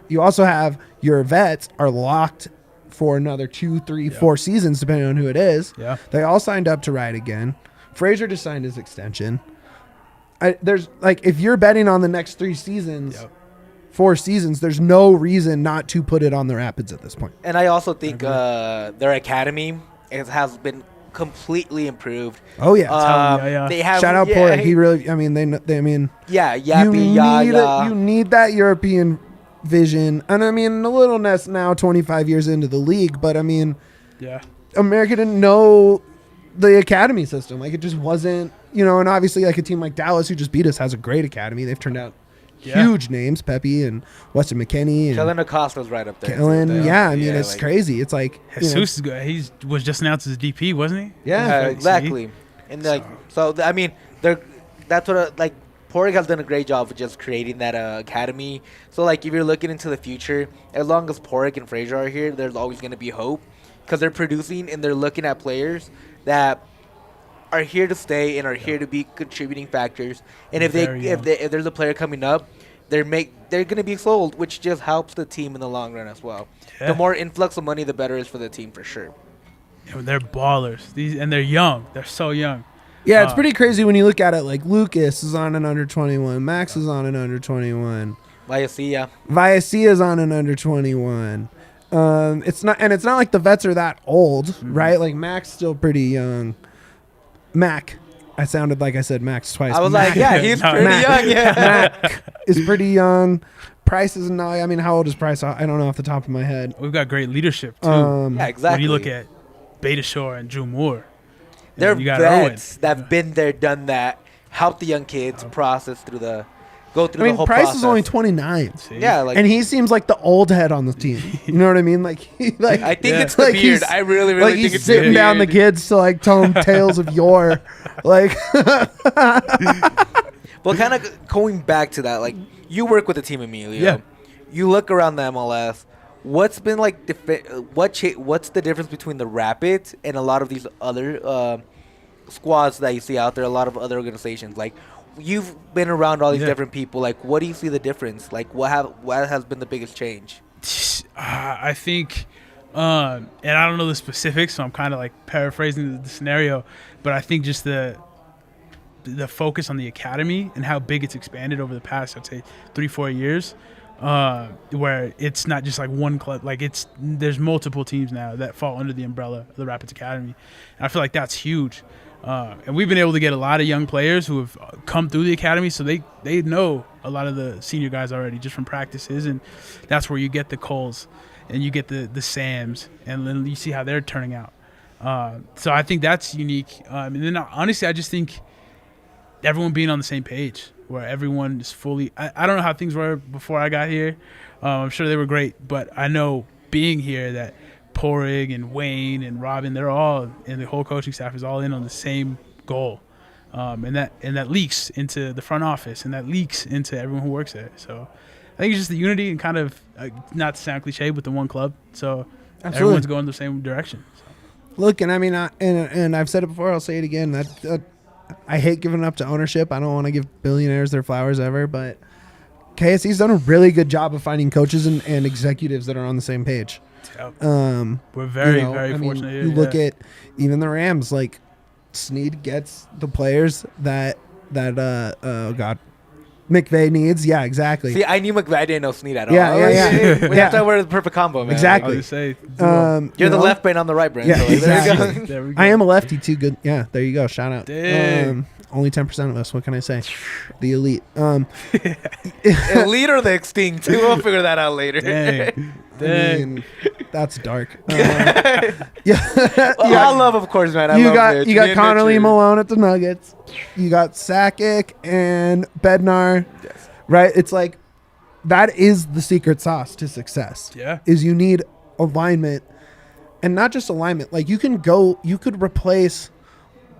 You also have your vets are locked for another 2, 3, 4 seasons, depending on who it is. Yeah. They all signed up to ride again. Fraser just signed his extension. There's like, if you're betting on the next 3 seasons, 4 seasons, there's no reason not to put it on the Rapids at this point. And I also think their academy has been completely improved. Oh yeah, they have. Shout out Pork. He really. I mean, you need that European vision, and I mean, a little less now, 25 years into the league, but I mean, America didn't know the academy system. Like, it just wasn't, and obviously, like, a team like Dallas, who just beat us, has a great academy. They've turned out huge names, Pepe and Weston McKennie. And Kellen Acosta's right up there. Kellen, I mean, it's crazy. It's like, Jesus is good. He was just announced as DP, wasn't he? Yeah, exactly. And so I mean, that's what Porg has done a great job of just creating that academy. So, like, if you're looking into the future, as long as Porg and Fraser are here, there's always going to be hope, because they're producing and they're looking at players that are here to stay and are here to be contributing factors. And if there's a player coming up, they're going to be sold, which just helps the team in the long run as well. Yeah. The more influx of money, the better it is for the team, for sure. They're ballers. And they're young. They're so young. Yeah, it's pretty crazy when you look at it. Like Lucas is on an under 21, Max is on an under 21, Viacia is on an under 21. It's not like the vets are that old, right? Like Mac's still pretty young. Mac, I sounded like I said Max twice. I was Mac. like, yeah, he's pretty young. Yeah, Mac is pretty young. Price is not. I mean, how old is Price? I don't know off the top of my head. We've got great leadership too. Yeah, exactly. When you look at Beta Shore and Drew Moore, they're you got vets that have been there, done that, help the young kids process through the whole Price process. is only 29. See? Yeah, like, and he seems like the old head on the team. You know what I mean? Like, I think it's the beard. he's- I really like think he's it's sitting the down the beard. kids to like tell them tales of yore. Like, Well, kind of going back to that, like you work with the team, Emilio. Yeah. You look around the MLS. What's been like? What's the difference between the Rapids and a lot of these other squads that you see out there? A lot of other organizations. Like you've been around all these different people. Like, what do you see the difference? Like, what has been the biggest change? I think, and I don't know the specifics, so I'm kind of like paraphrasing the scenario, but I think just the focus on the academy and how big it's expanded over the past, I'd say 3-4 years, where it's not just like one club, like there's multiple teams now that fall under the umbrella of the Rapids Academy, and I feel like that's huge. And we've been able to get a lot of young players who have come through the academy, so they know a lot of the senior guys already just from practices, and that's where you get the Coles and you get the Sams, and then you see how they're turning out. So I think that's unique. And then honestly, I just think everyone being on the same page, where everyone is fully. I don't know how things were before I got here. I'm sure they were great, but I know being here that Porig and Wayne and Robin, they're all, and the whole coaching staff is all in on the same goal, and that leaks into the front office, and that leaks into everyone who works there. So I think it's just the unity and kind of not to sound cliche, but the one club. So everyone's going the same direction. So. look, and I mean, and I've said it before. I'll say it again. That I hate giving up to ownership. I don't want to give billionaires their flowers ever, but KSC's done a really good job of finding coaches and executives that are on the same page. Yep. We're very fortunate here. You look at even the Rams, like Snead gets the players that McVay needs. Yeah, exactly. See, I knew McVay. I didn't know Snead at all. Yeah. We have to wear the perfect combo, man. Exactly. I was say, You're the left brain, I'm the right brain. Yeah, so there you exactly. go. there we go. I am a lefty too. Good. Yeah, there you go. Shout out. Dang. Only 10% of us. What can I say? The elite. Elite or the extinct? We'll figure that out later. Dang. I mean, that's dark. Yeah. Well, I love, of course, man. You love got Mitch. you Me got and Connolly Mitch are- Malone at the Nuggets. You got Sakic and Bednar. Yes. Right? It's like that is the secret sauce to success. Yeah. Is you need alignment, and not just alignment. Like you could replace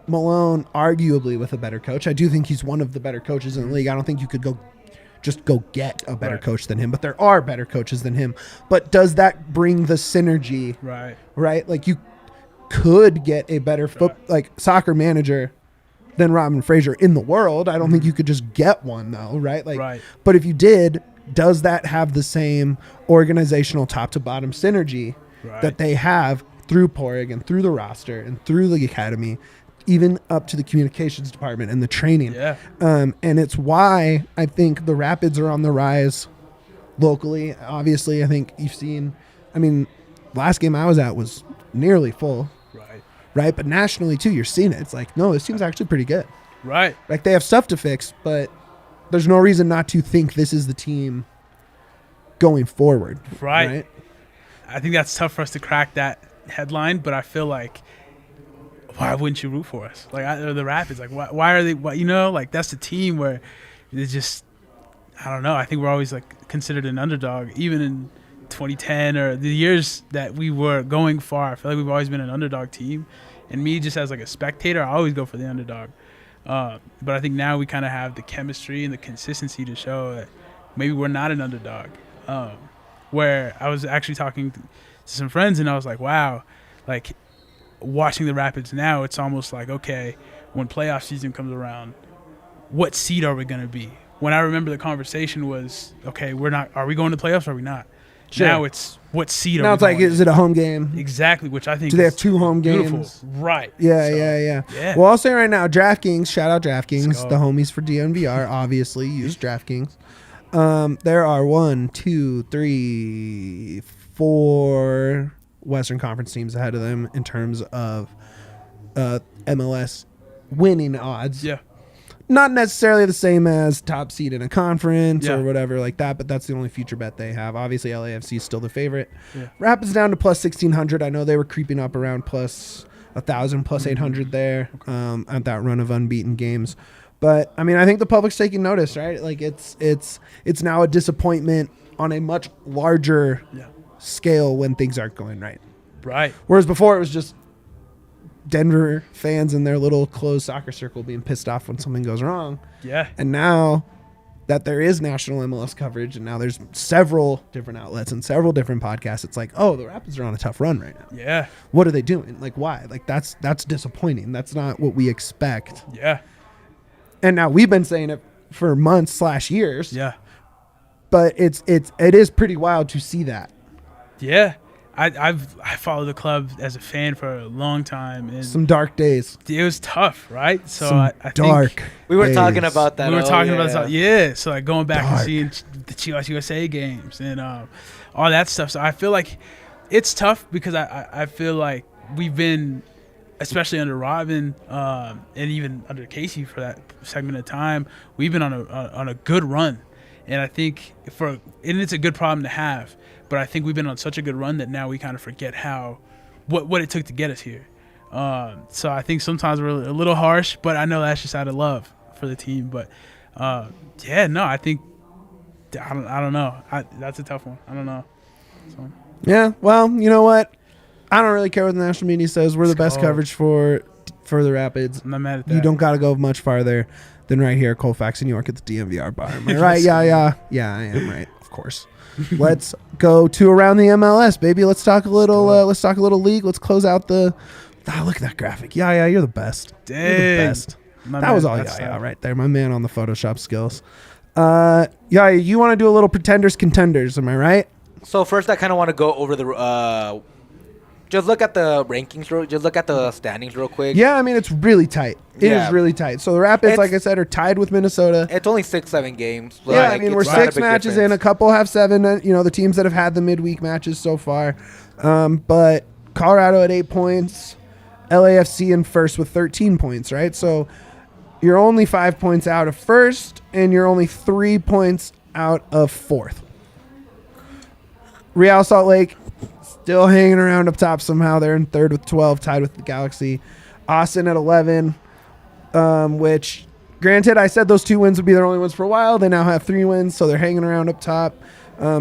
Malone arguably with a better coach. I do think he's one of the better coaches in the league. I don't think you could go get a better coach than him, but there are better coaches than him. But does that bring the synergy? Right. Right? Like you could get a better like soccer manager than Robin Fraser in the world. I don't think you could just get one though, right? Like but if you did, does that have the same organizational top to bottom synergy that they have through Porig and through the roster and through the academy, even up to the communications department and the training? Yeah. And it's why I think the Rapids are on the rise locally. Obviously, I think you've seen, I mean, last game I was at was nearly full. Right. But nationally too, you're seeing it. It's like, no, this team's actually pretty good. Right. Like they have stuff to fix, but there's no reason not to think this is the team going forward. Right. I think that's tough for us to crack that headline, but I feel like, why wouldn't you root for us? Like the Rapids, like why are they? Like that's the team where it's just, I don't know. I think we're always like considered an underdog, even in 2010 or the years that we were going far. I feel like we've always been an underdog team, and me just as like a spectator, I always go for the underdog. But I think now we kind of have the chemistry and the consistency to show that maybe we're not an underdog. Where I was actually talking to some friends, and I was like, wow, like watching the Rapids now, it's almost like, okay, when playoff season comes around, what seed are we going to be? When I remember the conversation was, okay, are we going to playoffs or are we not? Sure. Now it's what seed are Now we it's like, going is in? it a home game? Exactly, which I think Do they is have 2 home beautiful. games? Right. Yeah, So, yeah. Well, I'll say right now, DraftKings, shout out DraftKings, go. the homies for DNVR, obviously use DraftKings. There are 1, 2, 3, 4 Western Conference teams ahead of them in terms of MLS winning odds. Yeah. Not necessarily the same as top seed in a conference Yeah. or whatever like that, but that's the only future bet they have. Obviously, LAFC is still the favorite. Yeah. Rapids down to plus 1,600. I know they were creeping up around plus 1,000, plus 800 there at that run of unbeaten games. But I mean, I think the public's taking notice, right? Like it's now a disappointment on a much larger scale when things aren't going right. Right. Whereas before it was just Denver fans in their little closed soccer circle being pissed off when something goes wrong. Yeah. And now that there is national MLS coverage and now there's several different outlets and several different podcasts, it's like, oh, the Rapids are on a tough run right now. Yeah. What are they doing? Like, why? Like, that's disappointing. That's not what we expect. Yeah. And now we've been saying it for months / years. Yeah. But it is pretty wild to see that. Yeah. I followed the club as a fan for a long time, and Some dark days. it was tough, right? So Some I dark. think We were days. talking about that. we were talking about that. this. Yeah. So like going back Dark. and seeing the Chivas USA games and all that stuff. So I feel like it's tough because I feel like we've been, especially under Robin and even under Casey for that segment of time, we've been on a good run, and I think and it's a good problem to have. But I think we've been on such a good run that now we kind of forget what it took to get us here. So I think sometimes we're a little harsh, but I know that's just out of love for the team. But I think I don't know. That's a tough one. I don't know. So. Yeah, well, you know what? I don't really care what the national media says. We're the Let's best go. coverage for the Rapids. I'm not mad at that. You don't got to go much farther than right here at Colfax, New York at the DNVR bar. Am I right? Yeah, I am right. Of course. Let's go to around the MLS, baby. Let's talk a little. Let's talk a little league. Let's close out the. Look at that graphic. Yeah, you're the best. You're the Dang. best. My That man, was all that's yeah right there. My man on the Photoshop skills. You want to do a little pretenders contenders? Am I right? So first, I kind of want to go over the. Just look at the rankings. Just look at the standings real quick. Yeah, I mean it's really tight. It is Yeah. really tight. So the Rapids, like I said, are tied with Minnesota. It's only 6-7 games. Yeah, Like, I mean, it's we're not a 6 big matches difference. in. A couple have 7. The teams that have had the midweek matches so far. But Colorado at 8 points. LAFC in first with 13 points, right? So you're only 5 points out of first, and you're only 3 points out of fourth. Real Salt Lake still hanging around up top somehow. They're in third with 12, tied with the Galaxy. Austin at 11, which, granted, I said those 2 wins would be their only wins for a while. They now have 3 wins, so they're hanging around up top.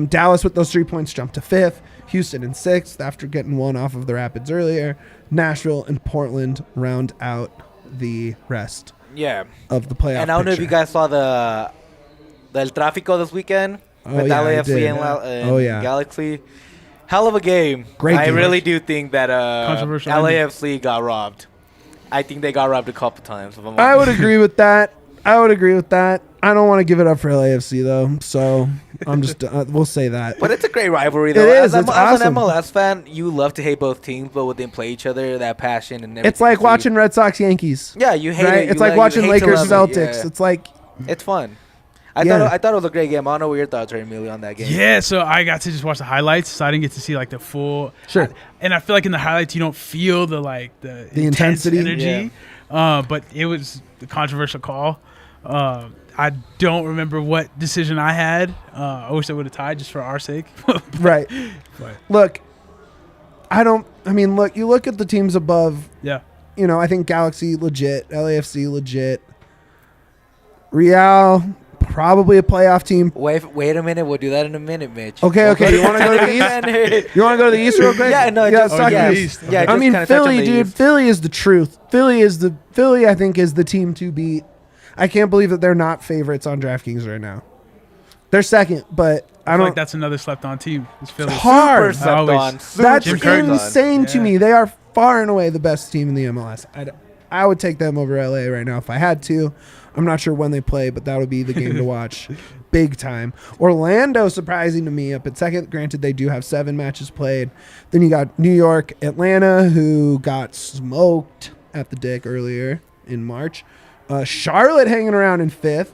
Dallas with those 3 points jumped to 5th. Houston in 6th after getting 1 off of the Rapids earlier. Nashville and Portland round out the rest of the playoff And I don't know if picture. you guys saw the El Tráfico this weekend with yeah, I LAFC did. and Galaxy. Hell of a game. Great I game. really do think that Controversial LAFC got robbed. I think they got robbed a couple times. If I'm I would honest. agree with that. I don't want to give it up for LAFC though, so I'm just we'll say that. But it's a great rivalry, though. It is. As It's an awesome. MLS fan, you love to hate both teams, but when they play each other, that passion and everything. It's like watching Red Sox Yankees. Yeah, you hate Right? it. It's You like you watching hate to Lakers love it. Celtics. Yeah. It's like It's fun. I Yeah. thought it was a great game. I don't know what your thoughts are, Emilio, on that game. Yeah, so I got to just watch the highlights, so I didn't get to see like the full. Sure. And I feel like in the highlights you don't feel the intense intensity. energy. But it was the controversial call. I don't remember what decision I had. I wish I would have tied just for our sake. right. But Look, you look at the teams above. yeah, I think Galaxy legit, LAFC legit, Real probably a playoff team. Wait a minute. We'll do that in a minute, Mitch. Okay. You want to go to the East? You want to go to the East real quick? Yeah, no, let's just talk yeah, East. East. Yeah, I just mean, kinda touch on Philly, the dude. East. Philly is the truth. Philly, I think, is the team to beat. I can't believe that they're not favorites on DraftKings right now. They're second, but I I feel don't. like that's another slept-on team. It's Philly. hard. Super slept Always. on. That's Jim Curtin. insane to Yeah. me. They are far and away the best team in the MLS. I would take them over LA right now if I had to. I'm not sure when they play, but that would be the game to watch. big time. Orlando surprising to me up at second. Granted, they do have 7 matches played. Then you got New York, Atlanta, who got smoked at the Dick earlier in March. Charlotte hanging around in 5th.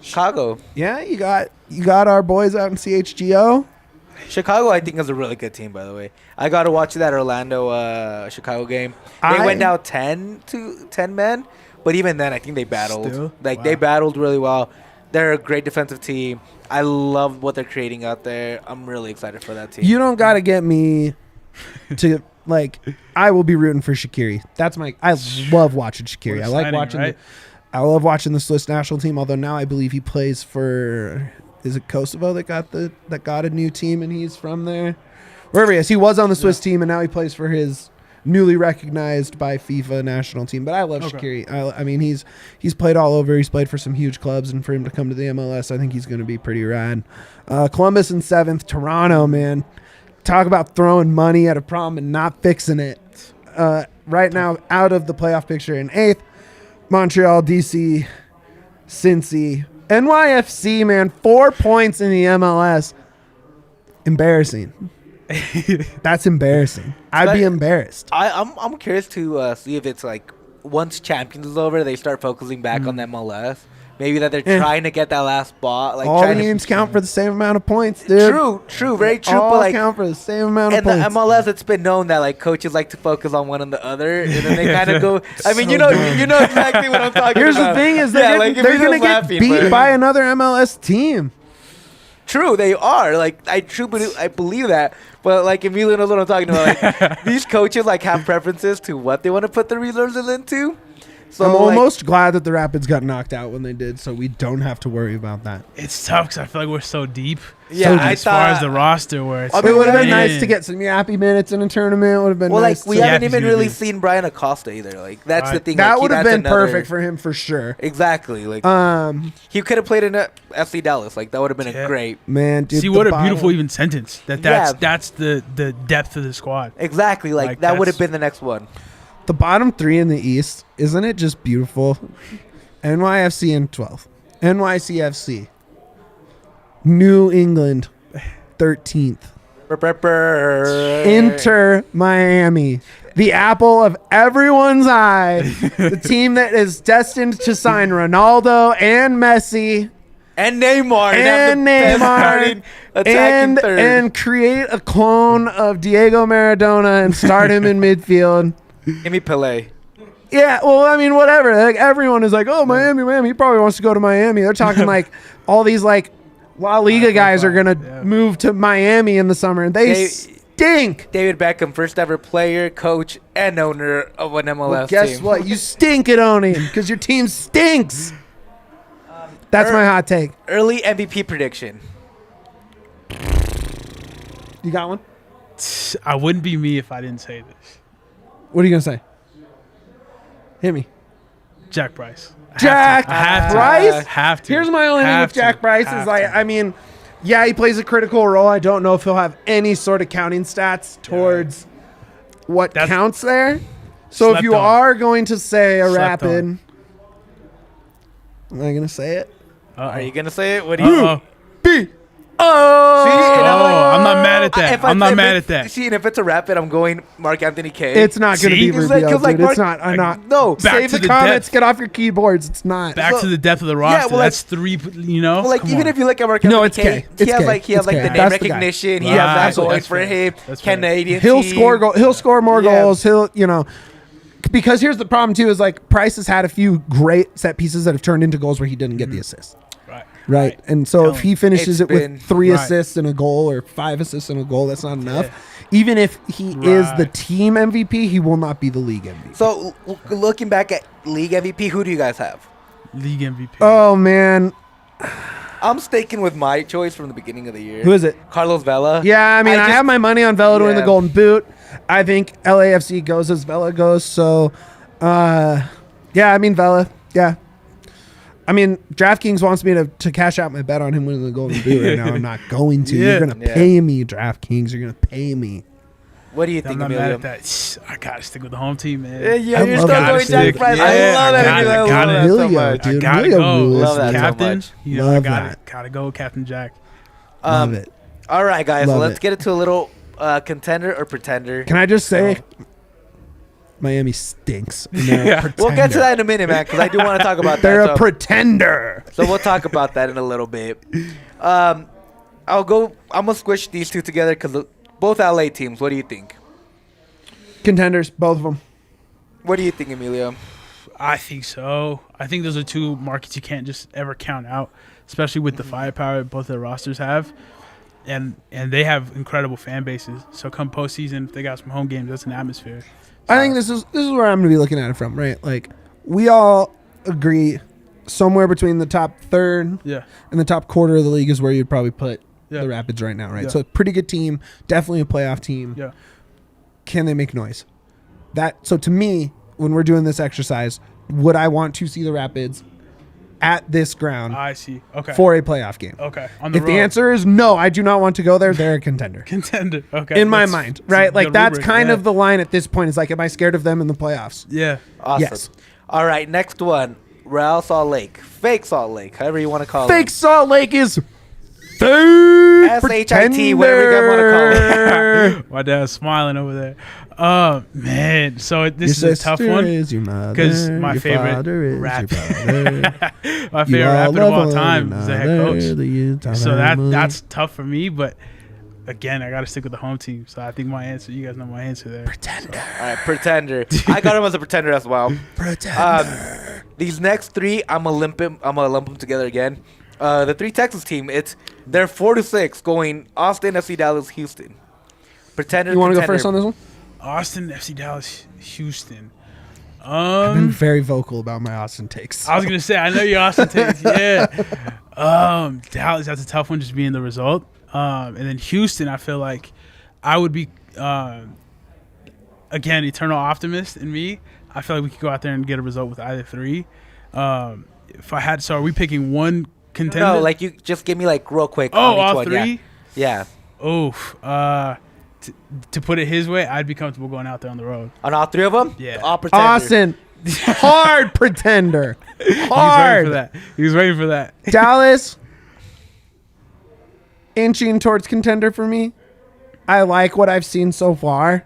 Chicago. Yeah, you got our boys out in CHGO. Chicago, I think, is a really good team, by the way. I got to watch that Orlando Chicago game. They went down 10 men, but even then, I think they battled. Still? They battled really well. They're a great defensive team. I love what they're creating out there. I'm really excited for that team. You don't got to get me to I will be rooting for Shaqiri. I love watching Shaqiri. I like watching right? I love watching the Swiss national team, although now I believe he plays for, is it Kosovo that got a new team and he's from there? Wherever he is. He was on the Swiss team and now he plays for his newly recognized by FIFA national team. But I love Shaqiri. I mean, he's played all over. He's played for some huge clubs, and for him to come to the MLS, I think he's going to be pretty rad. Columbus in 7th. Toronto, man. Talk about throwing money at a problem and not fixing it. Right now, out of the playoff picture in 8th. Montreal, DC, Cincy. NYFC, man. 4 points in the MLS. Embarrassing. That's embarrassing. I'd be embarrassed. I'm curious to see if it's like once Champions is over, they start focusing back on the MLS. Maybe that they're trying to get that last spot. Like all games count for the same amount of points, dude. True, very true. All but like, count for the same amount of in points. the MLS, it's been known that like coaches like to focus on one and the other, and then they kind of go. I mean, you know exactly what I'm talking Here's about. the thing: is they're gonna get beat by another MLS team. True, they are. Like I believe that. But like Emilio knows what I'm talking about. Like, these coaches like have preferences to what they want to put their resources into. So I'm almost glad that the Rapids got knocked out when they did, so we don't have to worry about that. It's tough because I feel like we're so deep. Yeah, as far as the roster, where it's it would have been nice to get some yappy minutes in a tournament. Would have been nice. We haven't even really seen Brian Acosta either. Like that's the thing. That would have been perfect for him for sure. Exactly. Like he could have played in FC Dallas. Like that would have been a great man. Dude, see what a beautiful even sentence. That's the depth of the squad. Exactly. Like that would have been the next one. The bottom 3 in the East, isn't it just beautiful? NYFC in 12th. NYCFC. New England, 13th. Inter Miami. The apple of everyone's eye. The team that is destined to sign Ronaldo and Messi. And Neymar. And create a clone of Diego Maradona and start him in midfield. Give me Pelé. Yeah, well, I mean, whatever. Like everyone is like, "Oh, Miami." He probably wants to go to Miami. They're talking like all these like La Liga guys are gonna move to Miami in the summer, and they stink. David Beckham, first ever player, coach, and owner of an MLS team. Guess what? You stink at owning because your team stinks. That's my hot take. Early MVP prediction. You got one? I wouldn't be me if I didn't say this. What are you gonna say? Hit me. Jack Bryce. Jack Bryce? Have to. Here's my only thing with Jack Bryce is like, I mean, yeah, he plays a critical role. I don't know if he'll have any sort of counting stats towards what counts there. So if you are going to say a Rapid, am I going to say it? Are you going to say it? What do you? B. I'm not mad at that. I'm not mad at that. See, and if it's a Rapid, I'm going Mark Anthony K. It's not going to be Rubio, dude. It's not. I'm not. No. Save the comments. Get off your keyboards. It's not. Back to the depth of the roster. Yeah, well, that's 3, you know? Well, like, even if you look at Mark Anthony K, he has like the name recognition. He has that going for him. Canadian He'll score more goals. He'll, you know. Because here's the problem, too, is like Price has had a few great set pieces that have turned into goals where he didn't get the assist. Right. And so if he finishes it with 3 assists and a goal or 5 assists and a goal, that's not enough. Yeah. Even if he is the team MVP, he will not be the league MVP. So looking back at league MVP, who do you guys have? League MVP. Oh, man. I'm sticking with my choice from the beginning of the year. Who is it? Carlos Vela. Yeah, I mean, I have my money on Vela to win the Golden Boot. I think LAFC goes as Vela goes. So, yeah, I mean, Vela. Yeah. I mean, DraftKings wants me to cash out my bet on him winning the Golden Boot right now. I'm not going to. You're going to pay me, DraftKings. You're going to pay me. What do you I'm think, not mad Emilio? at that. I gotta stick with the home team, man. Yeah, I you're love still that. going Jack Price. Yeah, I love that. I Emilio. I gotta- love that so Emilio, much. dude. I gotta Emilio go. rules, Love that dude. so Captain, much. you know, Love I that. gotta go with Captain Jack. Love it. All right, guys. Love So let's it. get into a little contender or pretender. Can I just say, Miami stinks. And they're a Yeah. We'll get to pretender. that in a minute, man, because I do want to talk about They're that. a pretender. So we'll talk about that in a little bit. I'm gonna squish these two together because both LA teams. What do you think? Contenders, both of them. What do you think, Emilio? I think so. I think those are two markets you can't just ever count out, especially with the firepower both their rosters have. And they have incredible fan bases. So come postseason, if they got some home games, that's an atmosphere. I think this is where I'm going to be looking at it from, right? Like, we all agree somewhere between the top third Yeah. and the top quarter of the league is where you'd probably put Yeah. the Rapids right now, right? Yeah. So a pretty good team, definitely a playoff team. Yeah. Can they make noise? So to me, when we're doing this exercise, would I want to see the Rapids at this ground I see. Okay. for a playoff game? Okay. On the If road. the answer is no, I do not want to go there, they're a contender. Contender. Okay. In my That's- mind, that's a right? Like, good that's rubric, kind yeah. of the line at this point. Is like, am I scared of them in the playoffs? Yeah. Awesome. Yes. All right, next one. Real Salt Lake, fake Salt Lake, however you want to call Fake it. Salt Lake is third SHIT, whatever you guys wanna call pretender. My dad's smiling over there. Oh man, so this Your is a tough sister one is your mother, 'cause my your favorite father is rap- your brother. my You favorite all rapper of love all one time is the head another, coach. the entire So family. that's tough for me, but again, I got to stick with the home team. So I think my answer, you guys know my answer there. pretender. All right, pretender. I got him as a pretender as well. Pretender. These next three, I'm gonna lump them together again. The three Texas team, they're 4-6 going Austin, FC Dallas, Houston. Pretender. You want to go contender. first on this one? Austin, FC Dallas, Houston. I've been very vocal about my Austin takes. I was gonna say, I know your Austin takes, yeah. Dallas, that's a tough one, just being the result. And then Houston, I feel like I would be, again, eternal optimist in me. I feel like we could go out there and get a result with either three. If I had, so are we picking one contender? No, like you just give me like real quick. oh, on each all one, three. Yeah. Oof. To put it his way, I'd be comfortable going out there on the road. On all three of them. Yeah. All pretender. Austin, hard pretender. He was waiting for Hard. that. He was waiting for that. Dallas, inching towards contender for me. I like what I've seen so far.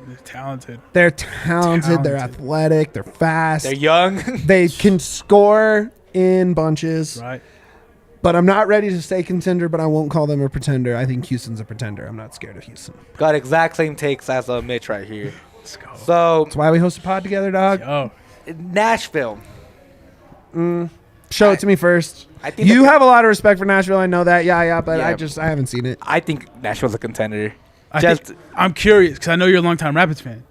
They're talented. They're talented. They're Talented. athletic. They're fast. They're young. They can score in bunches. Right. But I'm not ready to say contender, but I won't call them a pretender. I think Houston's a pretender. I'm not scared of Houston. Got exact same takes as Mitch right here. Let's go. So That's why we host a pod together, dog. Oh, Nashville. Show it to me first. I think You have a lot of respect for Nashville. I know that. Yeah, but Yeah. I haven't seen it. I think Nashville's a contender. I'm curious because I know you're a longtime Rapids fan.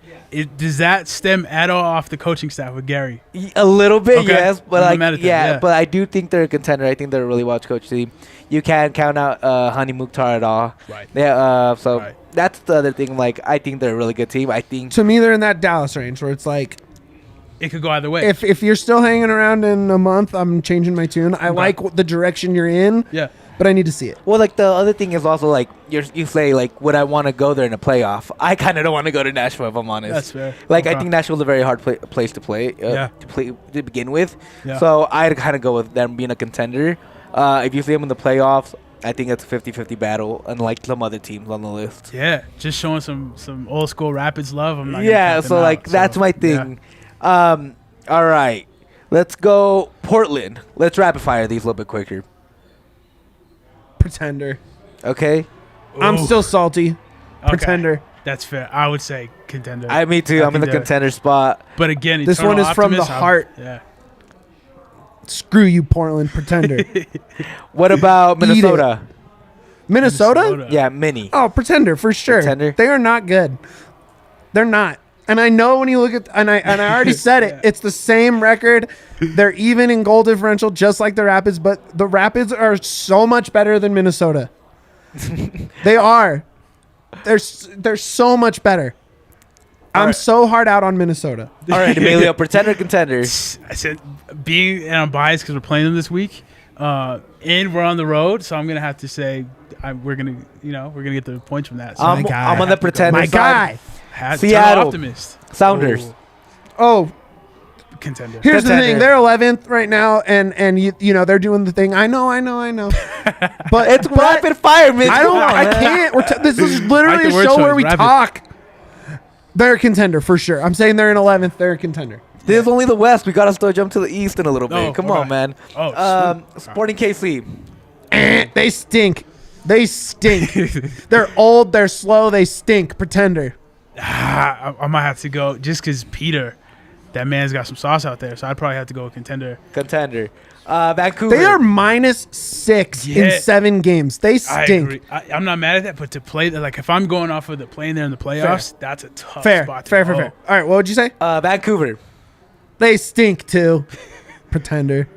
Does that stem at all off the coaching staff with Gary? A little bit, Okay. yes, but I'm like, mad at that, yeah, yeah. but I do think they're a contender. I think they're a really well coached team. You can't count out Hani Mukhtar at all. Right. Yeah, so Right. that's the other thing. Like, I think they're a really good team. I think To me, they're in that Dallas range where it's like, It could go either way. if you're still hanging around in a month, I'm changing my tune. I like the direction you're in, yeah. but I need to see it. well, like the other thing is also like you say like, would I want to go there in a playoff? I kind of don't want to go to Nashville if I'm honest. That's fair. Like, I Okay. think Nashville's a very hard place to play. Yeah. To play to begin with. Yeah. So I'd kind of go with them being a contender. If you see them in the playoffs, I think it's a 50-50 battle, unlike some other teams on the list. Yeah, just showing some old school Rapids love. I'm not gonna Yeah, count them so out, like that's my thing. All right, let's go Portland. Let's rapid fire these a little bit quicker. Pretender. Okay. I'm Ooh. still salty. Okay. Pretender. That's fair. I would say contender. Me too. I'm in the think they're- contender spot. But again, This one eternal is from the optimist, heart. Yeah. Screw you, Portland. Pretender. What about Eat it. Minnesota? Minnesota? Yeah, mini. Oh, pretender for sure. Pretender? They are not good. They're not. And I know when you look at and I already said it. Yeah. It's the same record. They're even in goal differential, just like the Rapids. But the Rapids are so much better than Minnesota. They are. They're so much better. I'm right. so hard out on Minnesota. All right, Emilio, pretender, contender. I said being, and I'm biased because we're playing them this week. and we're on the road, so I'm gonna have to say we're gonna get the points from that. So I'm on the pretender My side. guy. Seattle. Optimist. Sounders. Oh, Contender. here's the Contender. thing. They're 11th right now, and you know they're doing the thing. I know. But It's rapid fire, Mitch. I don't. Come on, I man. can't. This is I literally like a the word show choice, where we rapid. talk. They're a contender for sure. I'm saying they're in 11th. They're a contender. This is only the West. We got to still jump to the East in a little bit. Oh, Come okay. on, man. Oh, Sporting KC. They stink. They stink. They're old. They're slow. They stink. Pretender. I might have to go just because Peter, that man's got some sauce out there, so I'd probably have to go with contender. Contender. Vancouver. They are -6 in Yeah. 7 games. They I stink. agree. I'm not mad at that, but to play like if I'm going off of the playing there in the playoffs, that's a tough Fair. spot. Fair. All right. What would you say? Vancouver. They stink too. Pretender.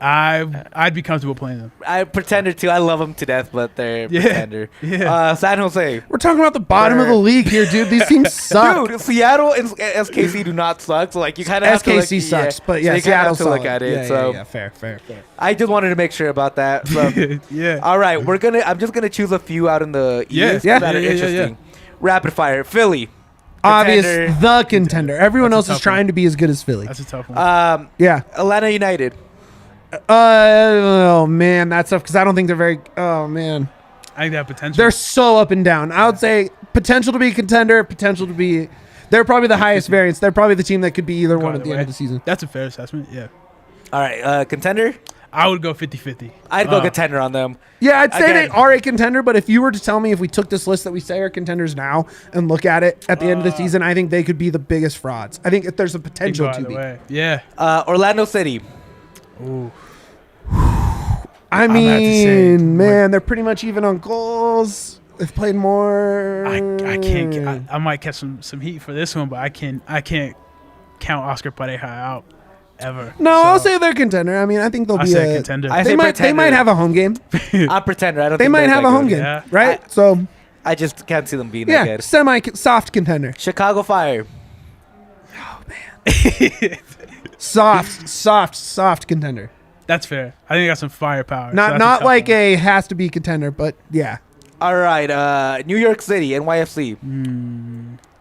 I'd be comfortable playing them. Pretender too. I love them to death, but they're Yeah. pretender. Yeah. San Jose. We're talking about the bottom of the league here, dude. These teams suck. Dude, Seattle and SKC do not suck. So like you kind of have to SKC look, sucks, but so yeah, you kinda have Seattle's to look solid. at it. Yeah, so yeah, fair. I just wanted to make sure about that. So, Yeah. all right, I'm just gonna choose a few out in the Yeah. East Yeah. that are Yeah. interesting. Rapid fire. Philly. Obvious, Contender. the contender. Everyone That's a else is tough one. trying to be as good as Philly. That's a tough one. Yeah. Atlanta United. Oh man, that's tough because I don't think they're very. Oh man, I think they have potential. they're so up and down. I would say potential to be a contender, potential to be. They're probably the highest variance. They're probably the team that could be either one at the end of the season. That's a fair assessment. Yeah. All right, contender. I would go 50-50. I'd go contender on them. Yeah, I'd say they Again. are a contender, but if you were to tell me if we took this list that we say are contenders now and look at it at the end of the season, I think they could be the biggest frauds. I think if there's a Could potential go to either be. way. Yeah. Orlando City. Ooh. I gonna have to say, mean, man, they're pretty much even on goals. They've played more. I can't. I might catch some heat for this one, but I can't count Oscar Pareja out ever. No, So, I'll say they're a contender. I mean, I think they'll I be say a contender. I They say might. They pretender. might have a home game. I'm pretender. I don't. They think might they're have that a home good. game, Yeah. right? So I just can't see them being that yeah, good. semi-soft contender. Chicago Fire. Soft contender. That's fair. I think they got some firepower. so Not that's a not tough like one. a has to be contender, but yeah, All right, New York City, NYFC.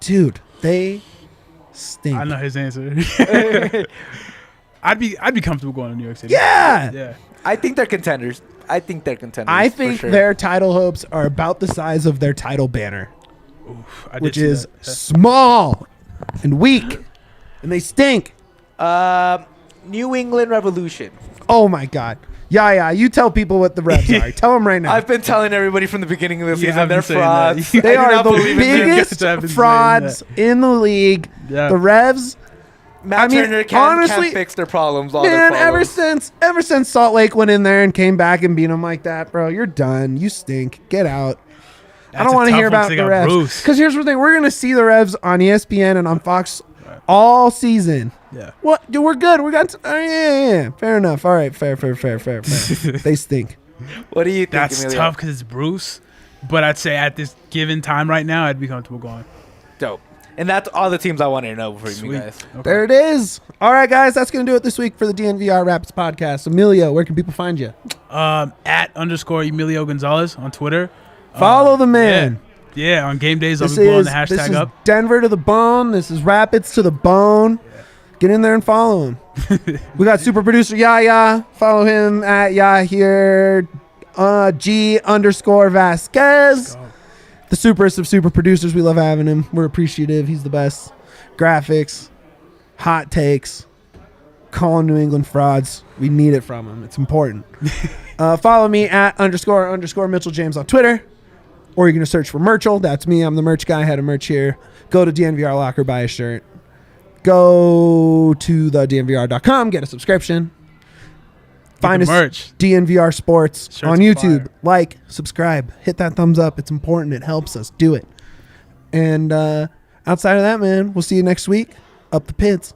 dude, they stink. I know his answer. I'd be comfortable going to New York City. Yeah. Yeah. I think they're contenders. I for think sure. their title hopes are about the size of their title banner, I did which see is that. small and weak, and they stink. New England Revolution. Oh my God. Yeah, you tell people what the Revs are. Tell them right now. I've been telling everybody from the beginning of the You season have they're been saying that. frauds. They I do are not the believe in them. biggest I've been saying frauds in the league. Yeah. The Revs, Matt I mean, Turner can't honestly, fix their problems. All their man, ever problems. since Salt Lake went in there and came back and beat them like that, bro, you're done. You stink. Get out. I That's don't a want to tough hear one 'cause about they the got Revs. Bruce. Because here's the thing. We're going to see the Revs on ESPN and on Fox all season. Yeah. What? Dude, we're good. We got yeah. Fair enough. All right. Fair. They stink. What do you think? That's Emilio? tough because it's Bruce. But I'd say at this given time right now, I'd be comfortable going. Dope. And that's all the teams I wanted to know from you Sweet. guys. Okay. There it is. All right, guys. That's going to do it this week for the DNVR Rapids podcast. Emilio, where can people find you? At _ Emilio Gonzalez on Twitter. Follow the man. Yeah, on game days, I'll This be blowing is, the this hashtag is up. Denver to the bone. This is Rapids to the bone. Get in there and follow him. We got super producer Yahya. Follow him at Yahir G_ Vazquez. The superest of super producers. We love having him. We're appreciative. He's the best. Graphics, hot takes, calling New England frauds. We need it from him. It's important. Follow me at _ Mitchell James on Twitter. Or you're going to search for Merchel. That's me. I'm the merch guy. I had a merch here. Go to DNVR Locker, buy a shirt. Go to the DNVR.com, get a subscription. Find us merch. DNVR Sports Shirts on are YouTube. fire. Like, subscribe, hit that thumbs up. It's important. It helps us. Do it. And outside of that, man, we'll see you next week. Up the pits.